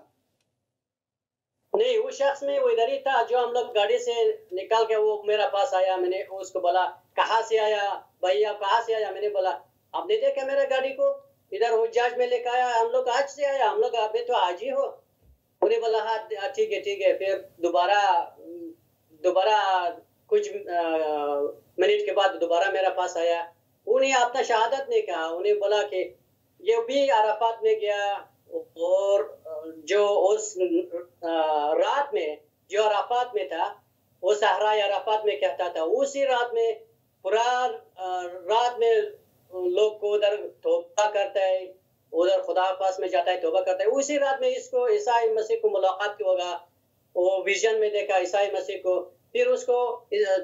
नहीं, वो शख्स में वो इधर ही था। जो हम लोग गाड़ी से निकल के वो मेरे पास आया, मैंने उसको बोला कहाँ से आया भाई, आप कहाँ से आया। मैंने बोला आपने देखा मेरा गाड़ी को, इधर हुज्जाज में लेकर आया, हम लोग आज से आया, हम लोग अभी तो आज ही हो। उन्हें बोला हाँ ठीक है। फिर दोबारा कुछ मिनट के बाद दोबारा मेरे पास आया। उन्हें अपना शहादत नहीं कहा, उन्हें बोला कि ये भी अराफात में गया, और जो उस रात में जो अराफात में था, वो सहरा अराफात में कहता था। उसी रात में पूरा रात में लोग को उधर तौबा करता है, उधर खुदा पास में जाता है, तौबा करता है। उसी रात में इसको ईसाई मसीह को मुलाकात होगा, वो विजन में देखा ईसाई मसीह को। फिर उसको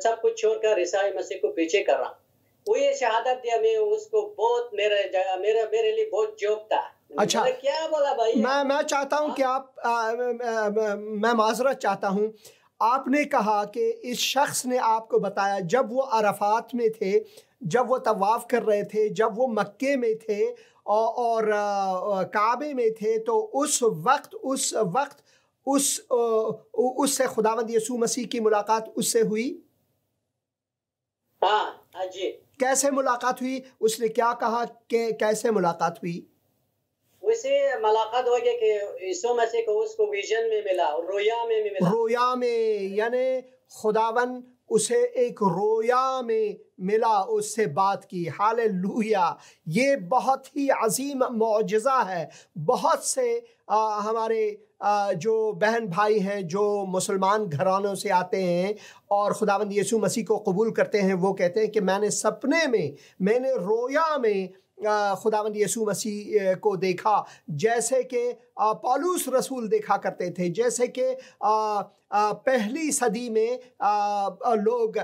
सब कुछ छोड़कर ईसाई मसीह को पीछे कर रहा। वो ये शहादत दिया, मैं उसको बहुत मेरे लिए बहुत जोक था। अच्छा, क्या बोला भाई? मैं चाहता हूं कि आप मैं माजरत चाहता हूं, आपने कहा कि इस शख्स ने आपको बताया जब वो अरफात में थे, जब वो तवाफ कर रहे थे, जब वो मक्के में थे और काबे में थे, तो उस वक्त उससे खुदावंद यीशु मसीह की मुलाकात उससे हुई? हाँ जी। कैसे मुलाकात हुई? उसने क्या कहा कि कैसे मुलाकात हुई? वैसे मुलाकात हो गई कि यीशु मसीह को उसको विजन में मिला, रोया में मिला। रोया में, यानी खुदावन उसे एक रोया में मिला, उससे बात की। हालेलुया! ये बहुत ही अजीम मौजज़ा है। बहुत से हमारे जो बहन भाई हैं जो मुसलमान घरानों से आते हैं और खुदावंद यीशु मसीह को कबूल करते हैं, वो कहते हैं कि मैंने सपने में, मैंने रोया में खुदावंद यीशु मसीह को देखा, जैसे कि पौलुस रसूल देखा करते थे, जैसे कि पहली सदी में लोग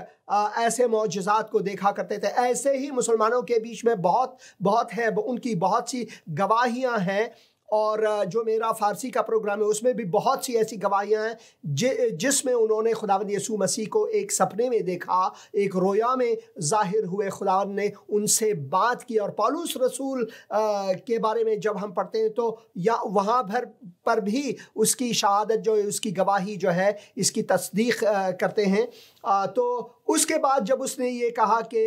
ऐसे मौजज़ात को देखा करते थे। ऐसे ही मुसलमानों के बीच में बहुत है, उनकी बहुत सी गवाहियां हैं। और जो मेरा फारसी का प्रोग्राम है उसमें भी बहुत सी ऐसी गवाहियाँ हैं जिसमें उन्होंने खुदावंद यीशु मसीह को एक सपने में देखा, एक रोया में जाहिर हुए, खुदावंद ने उनसे बात की। और पौलुस रसूल के बारे में जब हम पढ़ते हैं तो या वहाँ भर पर भी उसकी शहादत जो है, उसकी गवाही जो है, इसकी तस्दीक करते हैं। तो उसके बाद जब उसने ये कहा कि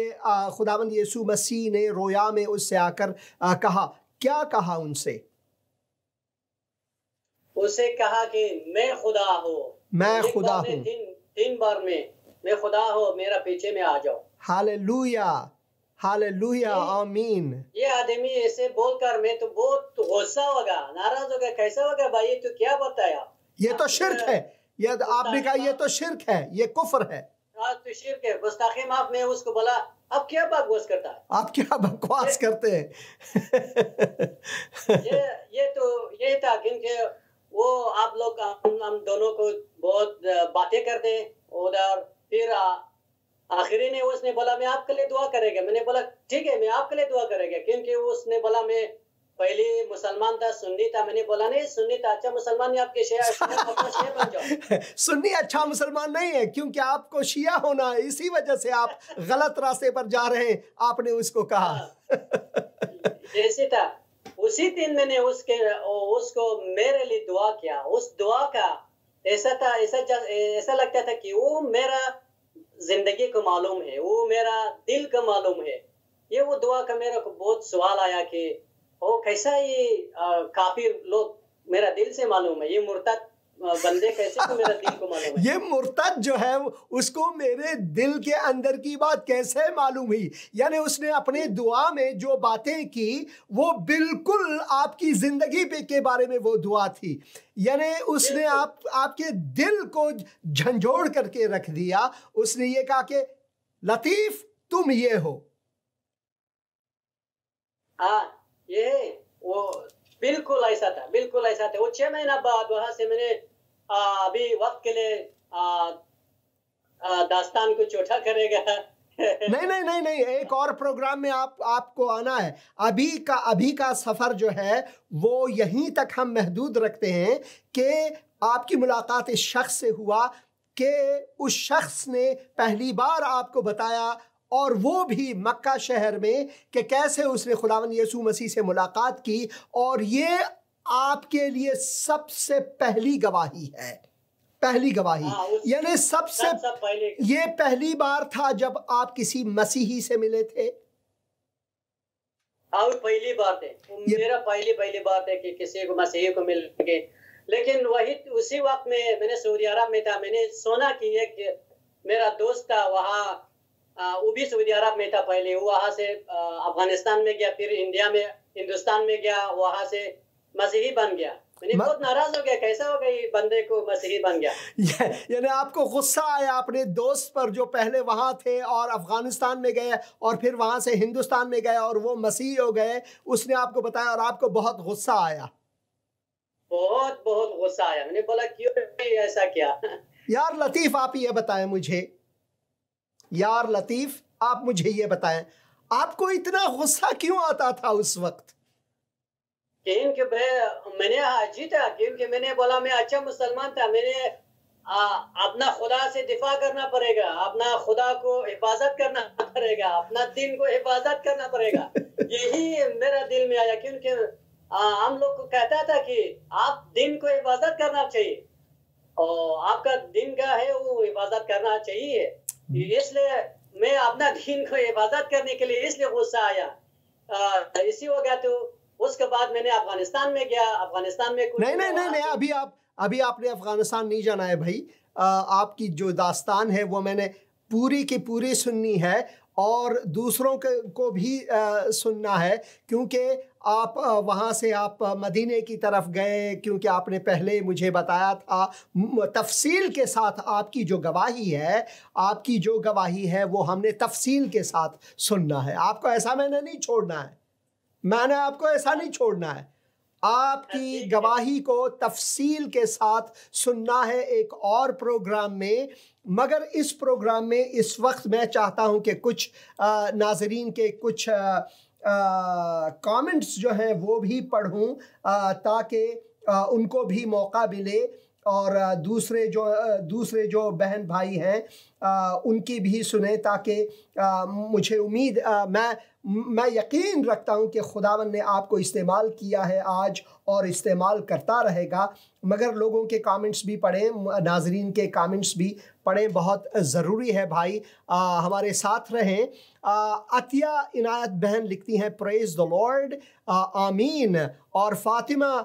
खुदावंद यीशु मसीह ने रोया में उससे आकर कहा, क्या कहा उनसे? उसे कहा कि मैं खुदा हूँ, मैं खुदा हूँ। तीन बार में मैं खुदा हूँ, मेरा पीछे में आ जाओ। हालेलुया, हालेलुया, आमीन। ये आदमी ऐसे बोलकर मैं तो बहुत गुस्सा होगा, नाराज होगा, कैसा होगा भाई, तू क्या बताया? ये तो शिर्क है, ये आपने कहा ये तो शिर्क है, ये कुफ्र है। तो शिर्क है, गुस्ताखी माफ। में उसको बोला, अब क्या बकवास करता है, आप क्या बकवास करते हैं? ये तो ये था, क्योंकि वो आप लोग हम दोनों को बहुत बातें करते हैं उधर। फिर आखिरी ने उसने बोला मैं आपके लिए दुआ करेगा। मैंने बोला ठीक है, मैं आपके लिए दुआ करेगा, क्योंकि उसने बोला मैं पहले मुसलमान था, सुन्नी था। मैंने बोला नहीं, सुन्नी था अच्छा मुसलमान नहीं, आपके शिया बन जाओ। सुन्नी अच्छा मुसलमान नहीं है, क्योंकि आपको शिया होना है, इसी वजह से आप गलत रास्ते पर जा रहे हैं, आपने उसको कहा। जैसे था उसी दिन मैंने उसको मेरे लिए दुआ किया। उस दुआ का ऐसा था, ऐसा लगता था कि वो मेरा जिंदगी को मालूम है, वो मेरा दिल को मालूम है। ये वो दुआ का मेरे को बहुत सवाल आया कि ओ कैसा ये काफिर लोग मेरा दिल से मालूम है, ये मुर्तद बंदे कैसे को मेरा दिल को मालूम है। ये मुर्तद जो है उसको मेरे दिल के अंदर की बात कैसे मालूम हुई? यानी उसने अपने दुआ में जो बातें की वो बिल्कुल आपकी जिंदगी पे के बारे में वो दुआ थी। यानी उसने आपके दिल को झंझोड़ करके रख दिया। उसने ये कहा कि लतीफ तुम ये हो। ये वो बिल्कुल ऐसा था, बिल्कुल ऐसा था। वो 6 महीना बाद वहां से मैंने अभी वक्त के लिए दास्तान को छोटा करेगा। नहीं, एक और प्रोग्राम में आपको आना है। अभी का सफर जो है वो यहीं तक हम महदूद रखते हैं कि आपकी मुलाकात इस शख्स से हुआ कि उस शख्स ने पहली बार आपको बताया, और वो भी मक्का शहर में, कि कैसे उसने खुदावंद यीशु मसीह से मुलाकात की। और ये आपके लिए सबसे पहली गवाही है, पहली गवाही। यानी सबसे ये पहली बार था जब आप किसी मसीही से मिले थे। पहली बार थे, मेरा पहली बार है कि किसी को मसीही को मिल के। लेकिन वही उसी वक्त में मैंने सऊदी अरब में था। मैंने सुना कि एक मेरा दोस्त था वहाँ, वो भी सऊदी अरब में था पहले। वहां से अफगानिस्तान में गया, फिर इंडिया में, हिंदुस्तान में गया, वहां से मसीही बन गया। मैंने बहुत नाराज हो गया, कैसा हो गया ये बंदे को मसीही बन गया। यानी आपको गुस्सा आया अपने दोस्त पर जो पहले वहां थे और अफगानिस्तान में गए और फिर वहां से हिंदुस्तान में गए और वो मसीही हो गए। उसने आपको बताया और आपको बहुत गुस्सा आया। बहुत गुस्सा आया। मैंने बोला क्यों ऐसा किया? यार लतीफ आप ये बताएं मुझे, यार लतीफ आप मुझे ये बताएं, आपको इतना गुस्सा क्यों आता था उस वक्त? क्योंकि मैंने जीता, क्योंकि मैंने बोला मैं अच्छा मुसलमान था। मैंने अपना खुदा से दिफा करना पड़ेगा, अपना खुदा को हिफाजत करना पड़ेगा, अपना दिन को हिफाजत करना पड़ेगा। यही मेरा दिल में आया, क्योंकि हम लोग को कहता था कि आप दिन को हिफाजत करना चाहिए और आपका दिन का है वो हिफाजत करना चाहिए। इसलिए मैं अपना दिन को हिफाजत करने के लिए इसलिए गुस्सा आया। इसी हो गया। तो उसके बाद मैंने अफगानिस्तान में गया। अफगानिस्तान में कुछ नहीं, अभी आपने अफगानिस्तान नहीं जाना है भाई। आपकी जो दास्तान है वो मैंने पूरी की पूरी सुननी है और दूसरों को भी सुनना है, क्योंकि आप वहाँ से आप मदीने की तरफ गए, क्योंकि आपने पहले मुझे बताया था तफसील के साथ। आपकी जो गवाही है वो हमने तफसील के साथ सुनना है। आपको ऐसा मैंने नहीं छोड़ना है, मैंने आपको ऐसा नहीं छोड़ना है। आपकी गवाही को तफसील के साथ सुनना है एक और प्रोग्राम में। मगर इस प्रोग्राम में इस वक्त मैं चाहता हूं कि कुछ नाजरीन के कुछ कमेंट्स जो हैं वो भी पढ़ूं ताकि उनको भी मौका मिले और दूसरे जो बहन भाई हैं उनकी भी सुने, ताकि मुझे उम्मीद मैं यकीन रखता हूँ कि खुदावन ने आपको इस्तेमाल किया है आज और इस्तेमाल करता रहेगा। मगर लोगों के कमेंट्स भी पढ़ें, नाजरीन के कमेंट्स भी पढ़ें, बहुत ज़रूरी है भाई। हमारे साथ रहें। अतिया इनायत बहन लिखती हैं प्रेज द लॉर्ड, आमीन। और फातिमा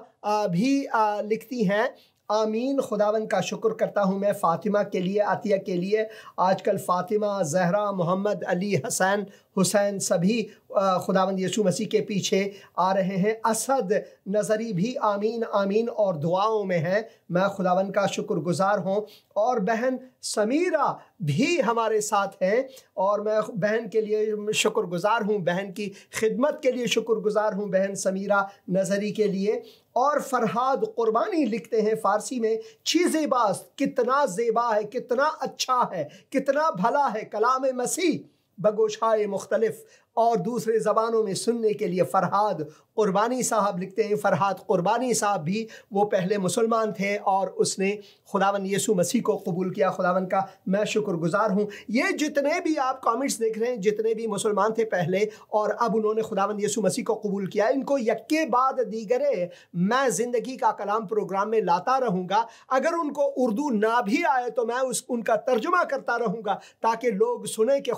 भी लिखती हैं आमीन, खुदावन का शुक्र करता हूँ मैं फ़ातिमा के लिए, आतिया के लिए। आजकल फ़ातिमा, ज़हरा, मोहम्मद, अली, हसन, हुसैन सभी खुदावंद यीशु मसीह के पीछे आ रहे हैं। असद नज़री भी आमीन आमीन और दुआओं में है। मैं खुदावंद का शुक्रगुजार हूँ। और बहन समीरा भी हमारे साथ हैं और मैं बहन के लिए शुक्रगुजार हूँ, बहन की खिदमत के लिए शुक्रगुजार हूँ, बहन समीरा नज़री के लिए। और फरहाद कुर्बानी लिखते हैं फ़ारसी में, चीज़े बास कितना ज़ेबा है, कितना अच्छा है, कितना भला है कलाम मसीह बगोशाए मुख्तलिफ। और दूसरे ज़बानों में सुनने के लिए फ़रहाद कुर्बानी साहब लिखते हैं। फ़रहाद कुर्बानी साहब भी वो पहले मुसलमान थे और उसने खुदावन यीशु मसीह को कबूल किया। खुदावन का मैं शुक्रगुजार हूँ। ये जितने भी आप कमेंट्स देख रहे हैं, जितने भी मुसलमान थे पहले और अब उन्होंने खुदावन यीशु मसीह को कबूल किया, इनको यक्के बाद दीगरे मैं ज़िंदगी का कलाम प्रोग्राम में लाता रहूँगा। अगर उनको उर्दू ना भी आए तो मैं उनका तर्जुमा करता रहूँगा ताकि लोग सुने कि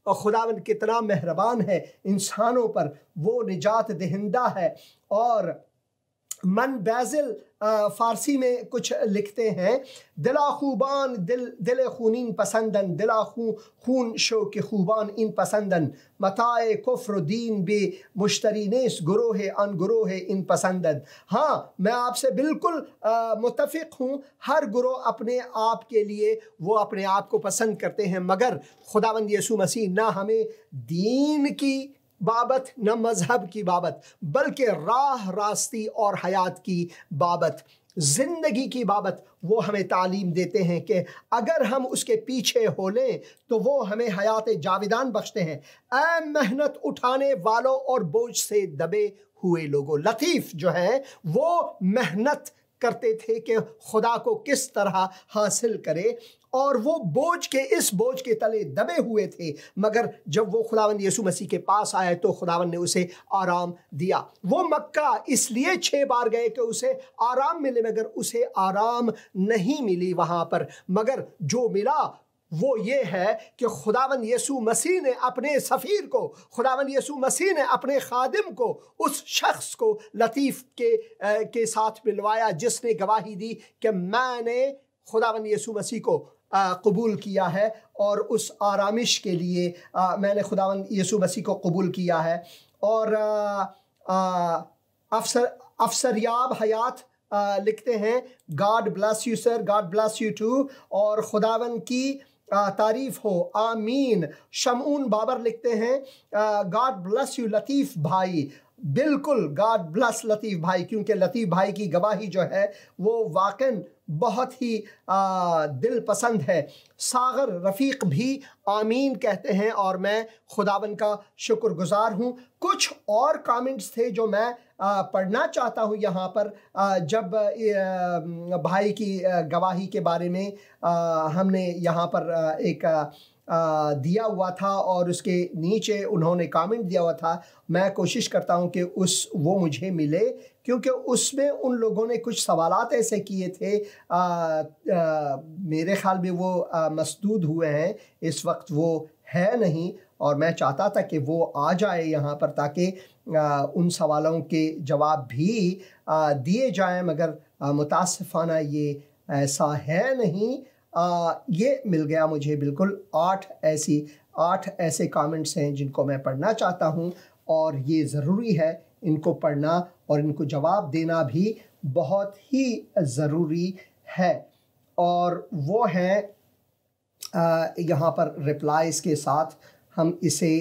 खुदावन कितना मेहरबान है इंसानों पर, वो निजात दहिंदा है। और मन बैज़िल फ़ारसी में कुछ लिखते हैं, दिला खूबान दिल खूनीन पसंदन, दिला खून शो के खूबान इन पसंदन, मताए कुफ्र दीन बे मुश्तरीनेस गुरोह अन गुरोह इन पसंदन। हाँ, मैं आपसे बिल्कुल मुत्तफ़िक़ हूँ। हर गुरोह अपने आप के लिए वो अपने आप को पसंद करते हैं, मगर खुदावंद यीशु मसीह ना हमें दीन की बाबत न मज़हब की बाबत, बल्कि राह रास्ती और हयात की बाबत, ज़िंदगी की बाबत वो हमें तालीम देते हैं कि अगर हम उसके पीछे हो लें तो वो हमें हयात जाविदान बख्शते हैं। ऐ मेहनत उठाने वालों और बोझ से दबे हुए लोगों। लतीफ़ जो है वो मेहनत करते थे कि खुदा को किस तरह हासिल करे, और वो इस बोझ के तले दबे हुए थे। मगर जब वो खुदावंद यीशु मसीह के पास आए तो खुदावंद ने उसे आराम दिया। वो मक्का इसलिए 6 बार गए कि उसे आराम मिले, मगर उसे आराम नहीं मिली वहाँ पर। मगर जो मिला वो ये है कि खुदावंद यीशु मसीह ने अपने सफ़ीर को, खुदावंद यीशु मसीह ने अपने खादिम को, उस शख्स को लतीफ़ के साथ मिलवाया जिसने गवाही दी कि मैंने खुदावंद यीशु मसीह को कबूल किया है और उस आरामिश के लिए मैंने खुदावंद यीशु मसीह को कबूल किया है। और अफसरयाब हयात लिखते हैं, God bless you sir, God bless you too, और खुदावंद की तारीफ हो, आमीन। शमून बाबर लिखते हैं, गॉड ब्लेस यू लतीफ़ भाई। बिल्कुल, गॉड ब्लेस लतीफ़ भाई, क्योंकि लतीफ़ भाई की गवाही जो है वो वाकई बहुत ही दिल पसंद है। सागर रफ़ीक भी आमीन कहते हैं और मैं खुदावन का शुक्रगुजार हूँ। कुछ और कमेंट्स थे जो मैं पढ़ना चाहता हूँ यहाँ पर। जब भाई की गवाही के बारे में हमने यहाँ पर एक दिया हुआ था और उसके नीचे उन्होंने कमेंट दिया हुआ था, मैं कोशिश करता हूं कि वो मुझे मिले, क्योंकि उसमें उन लोगों ने कुछ सवालात ऐसे किए थे। मेरे ख्याल में वो मसदूद हुए हैं, इस वक्त वो है नहीं, और मैं चाहता था कि वो आ जाए यहाँ पर ताकि उन सवालों के जवाब भी दिए जाएं, मगर मुतासिफाना ये ऐसा है नहीं। ये मिल गया मुझे बिल्कुल 8 ऐसे कमेंट्स हैं जिनको मैं पढ़ना चाहता हूँ, और ये ज़रूरी है इनको पढ़ना और इनको जवाब देना भी बहुत ही ज़रूरी है। और वो है यहाँ पर रिप्लाइज़ के साथ हम इसे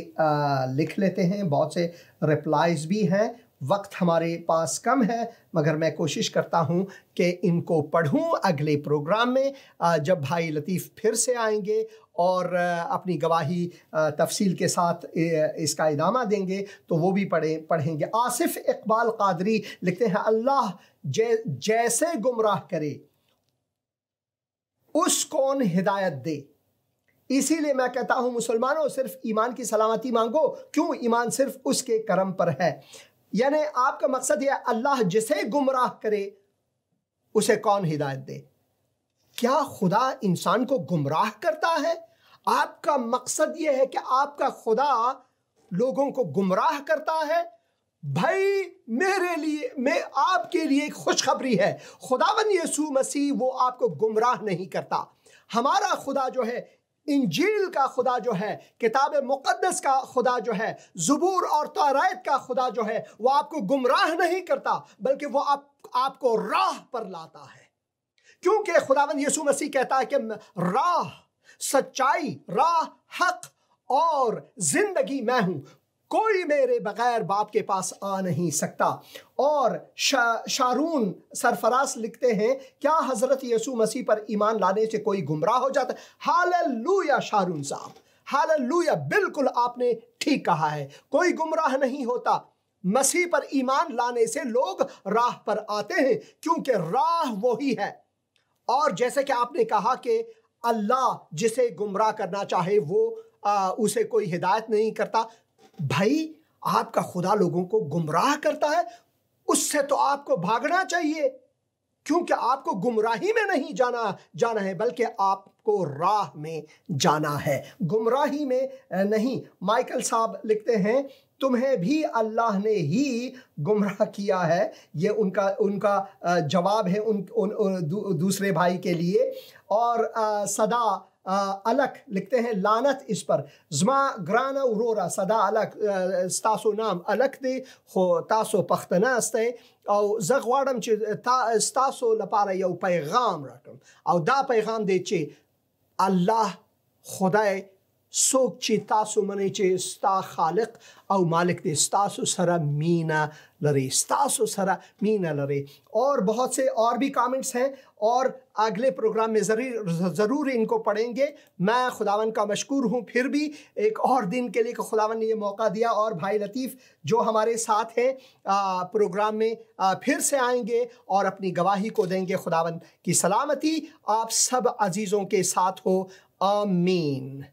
लिख लेते हैं। बहुत से रिप्लाइज़ भी हैं वक्त हमारे पास कम है, मगर मैं कोशिश करता हूँ कि इनको पढ़ूँ अगले प्रोग्राम में, जब भाई लतीफ़ फिर से आएंगे और अपनी गवाही तफसील के साथ इसका इदामा देंगे, तो वो भी पढ़ेंगे। आसिफ इकबाल कादरी लिखते हैं, अल्लाह जैसे गुमराह करे उस कौन हिदायत दे। इसीलिए मैं कहता हूं मुसलमानों, सिर्फ ईमान की सलामती मांगो। क्यों? ईमान सिर्फ उसके करम पर है। यानी आपका मकसद यह, अल्लाह जिसे गुमराह करे उसे कौन हिदायत दे। क्या खुदा इंसान को गुमराह करता है? आपका मकसद यह है कि आपका खुदा लोगों को गुमराह करता है? भाई मेरे लिए, मैं आपके लिए एक खुशखबरी है, खुदावन यीशु मसीह वो आपको गुमराह नहीं करता। हमारा खुदा जो है, इंजील का खुदा जो है, किताब मुक़द्दस का खुदा जो है, ज़बूर और तौरात का खुदा जो है, वो आपको गुमराह नहीं करता, बल्कि वो आपको राह पर लाता है। क्योंकि खुदावन यीशु मसीह कहता है कि राह, सच्चाई, राह, हक और जिंदगी मैं हूं, कोई मेरे बगैर बाप के पास आ नहीं सकता। और शारून सरफराज लिखते हैं, क्या हजरत यीशु मसीह पर ईमान लाने से कोई गुमराह हो जाता है? हालेलुया शारून साहब, हालेलुया, बिल्कुल आपने ठीक कहा है, कोई गुमराह नहीं होता। मसीह पर ईमान लाने से लोग राह पर आते हैं, क्योंकि राह वही है। और जैसे कि आपने कहा कि अल्लाह जिसे गुमराह करना चाहे वो उसे कोई हिदायत नहीं करता। भाई आपका खुदा लोगों को गुमराह करता है, उससे तो आपको भागना चाहिए, क्योंकि आपको गुमराही में नहीं जाना है, बल्कि आपको राह में जाना है, गुमराही में नहीं। माइकल साहब लिखते हैं, तुम्हें भी अल्लाह ने ही गुमराह किया है। ये उनका जवाब है दूसरे भाई के लिए। और सदा अलग लिखते हैं, लानत इस पर, ज़मा ग्राना उरोरा सदा अलग स्तासो नाम अलग दे हो तासो पख्तना अस्ते और जगवाड़म चे स्तासो लपारा यौ पैगाम रकम और दा पैगाम दे चे अल्लाह खुदाए सोक चे तासो मने चे स्ता खालिक और मालिक दे स्तासो सरा मीना लरे, स्तासो सरा मीना लरे। और बहुत से और भी कमेंट्स हैं, और अगले प्रोग्राम में ज़रूर इनको पढ़ेंगे। मैं खुदावन का मशकूर हूँ फिर भी एक और दिन के लिए कि खुदावन ने ये मौका दिया। और भाई लतीफ़ जो हमारे साथ हैं प्रोग्राम में फिर से आएंगे और अपनी गवाही को देंगे। खुदावन की सलामती आप सब अजीज़ों के साथ हो, आमीन।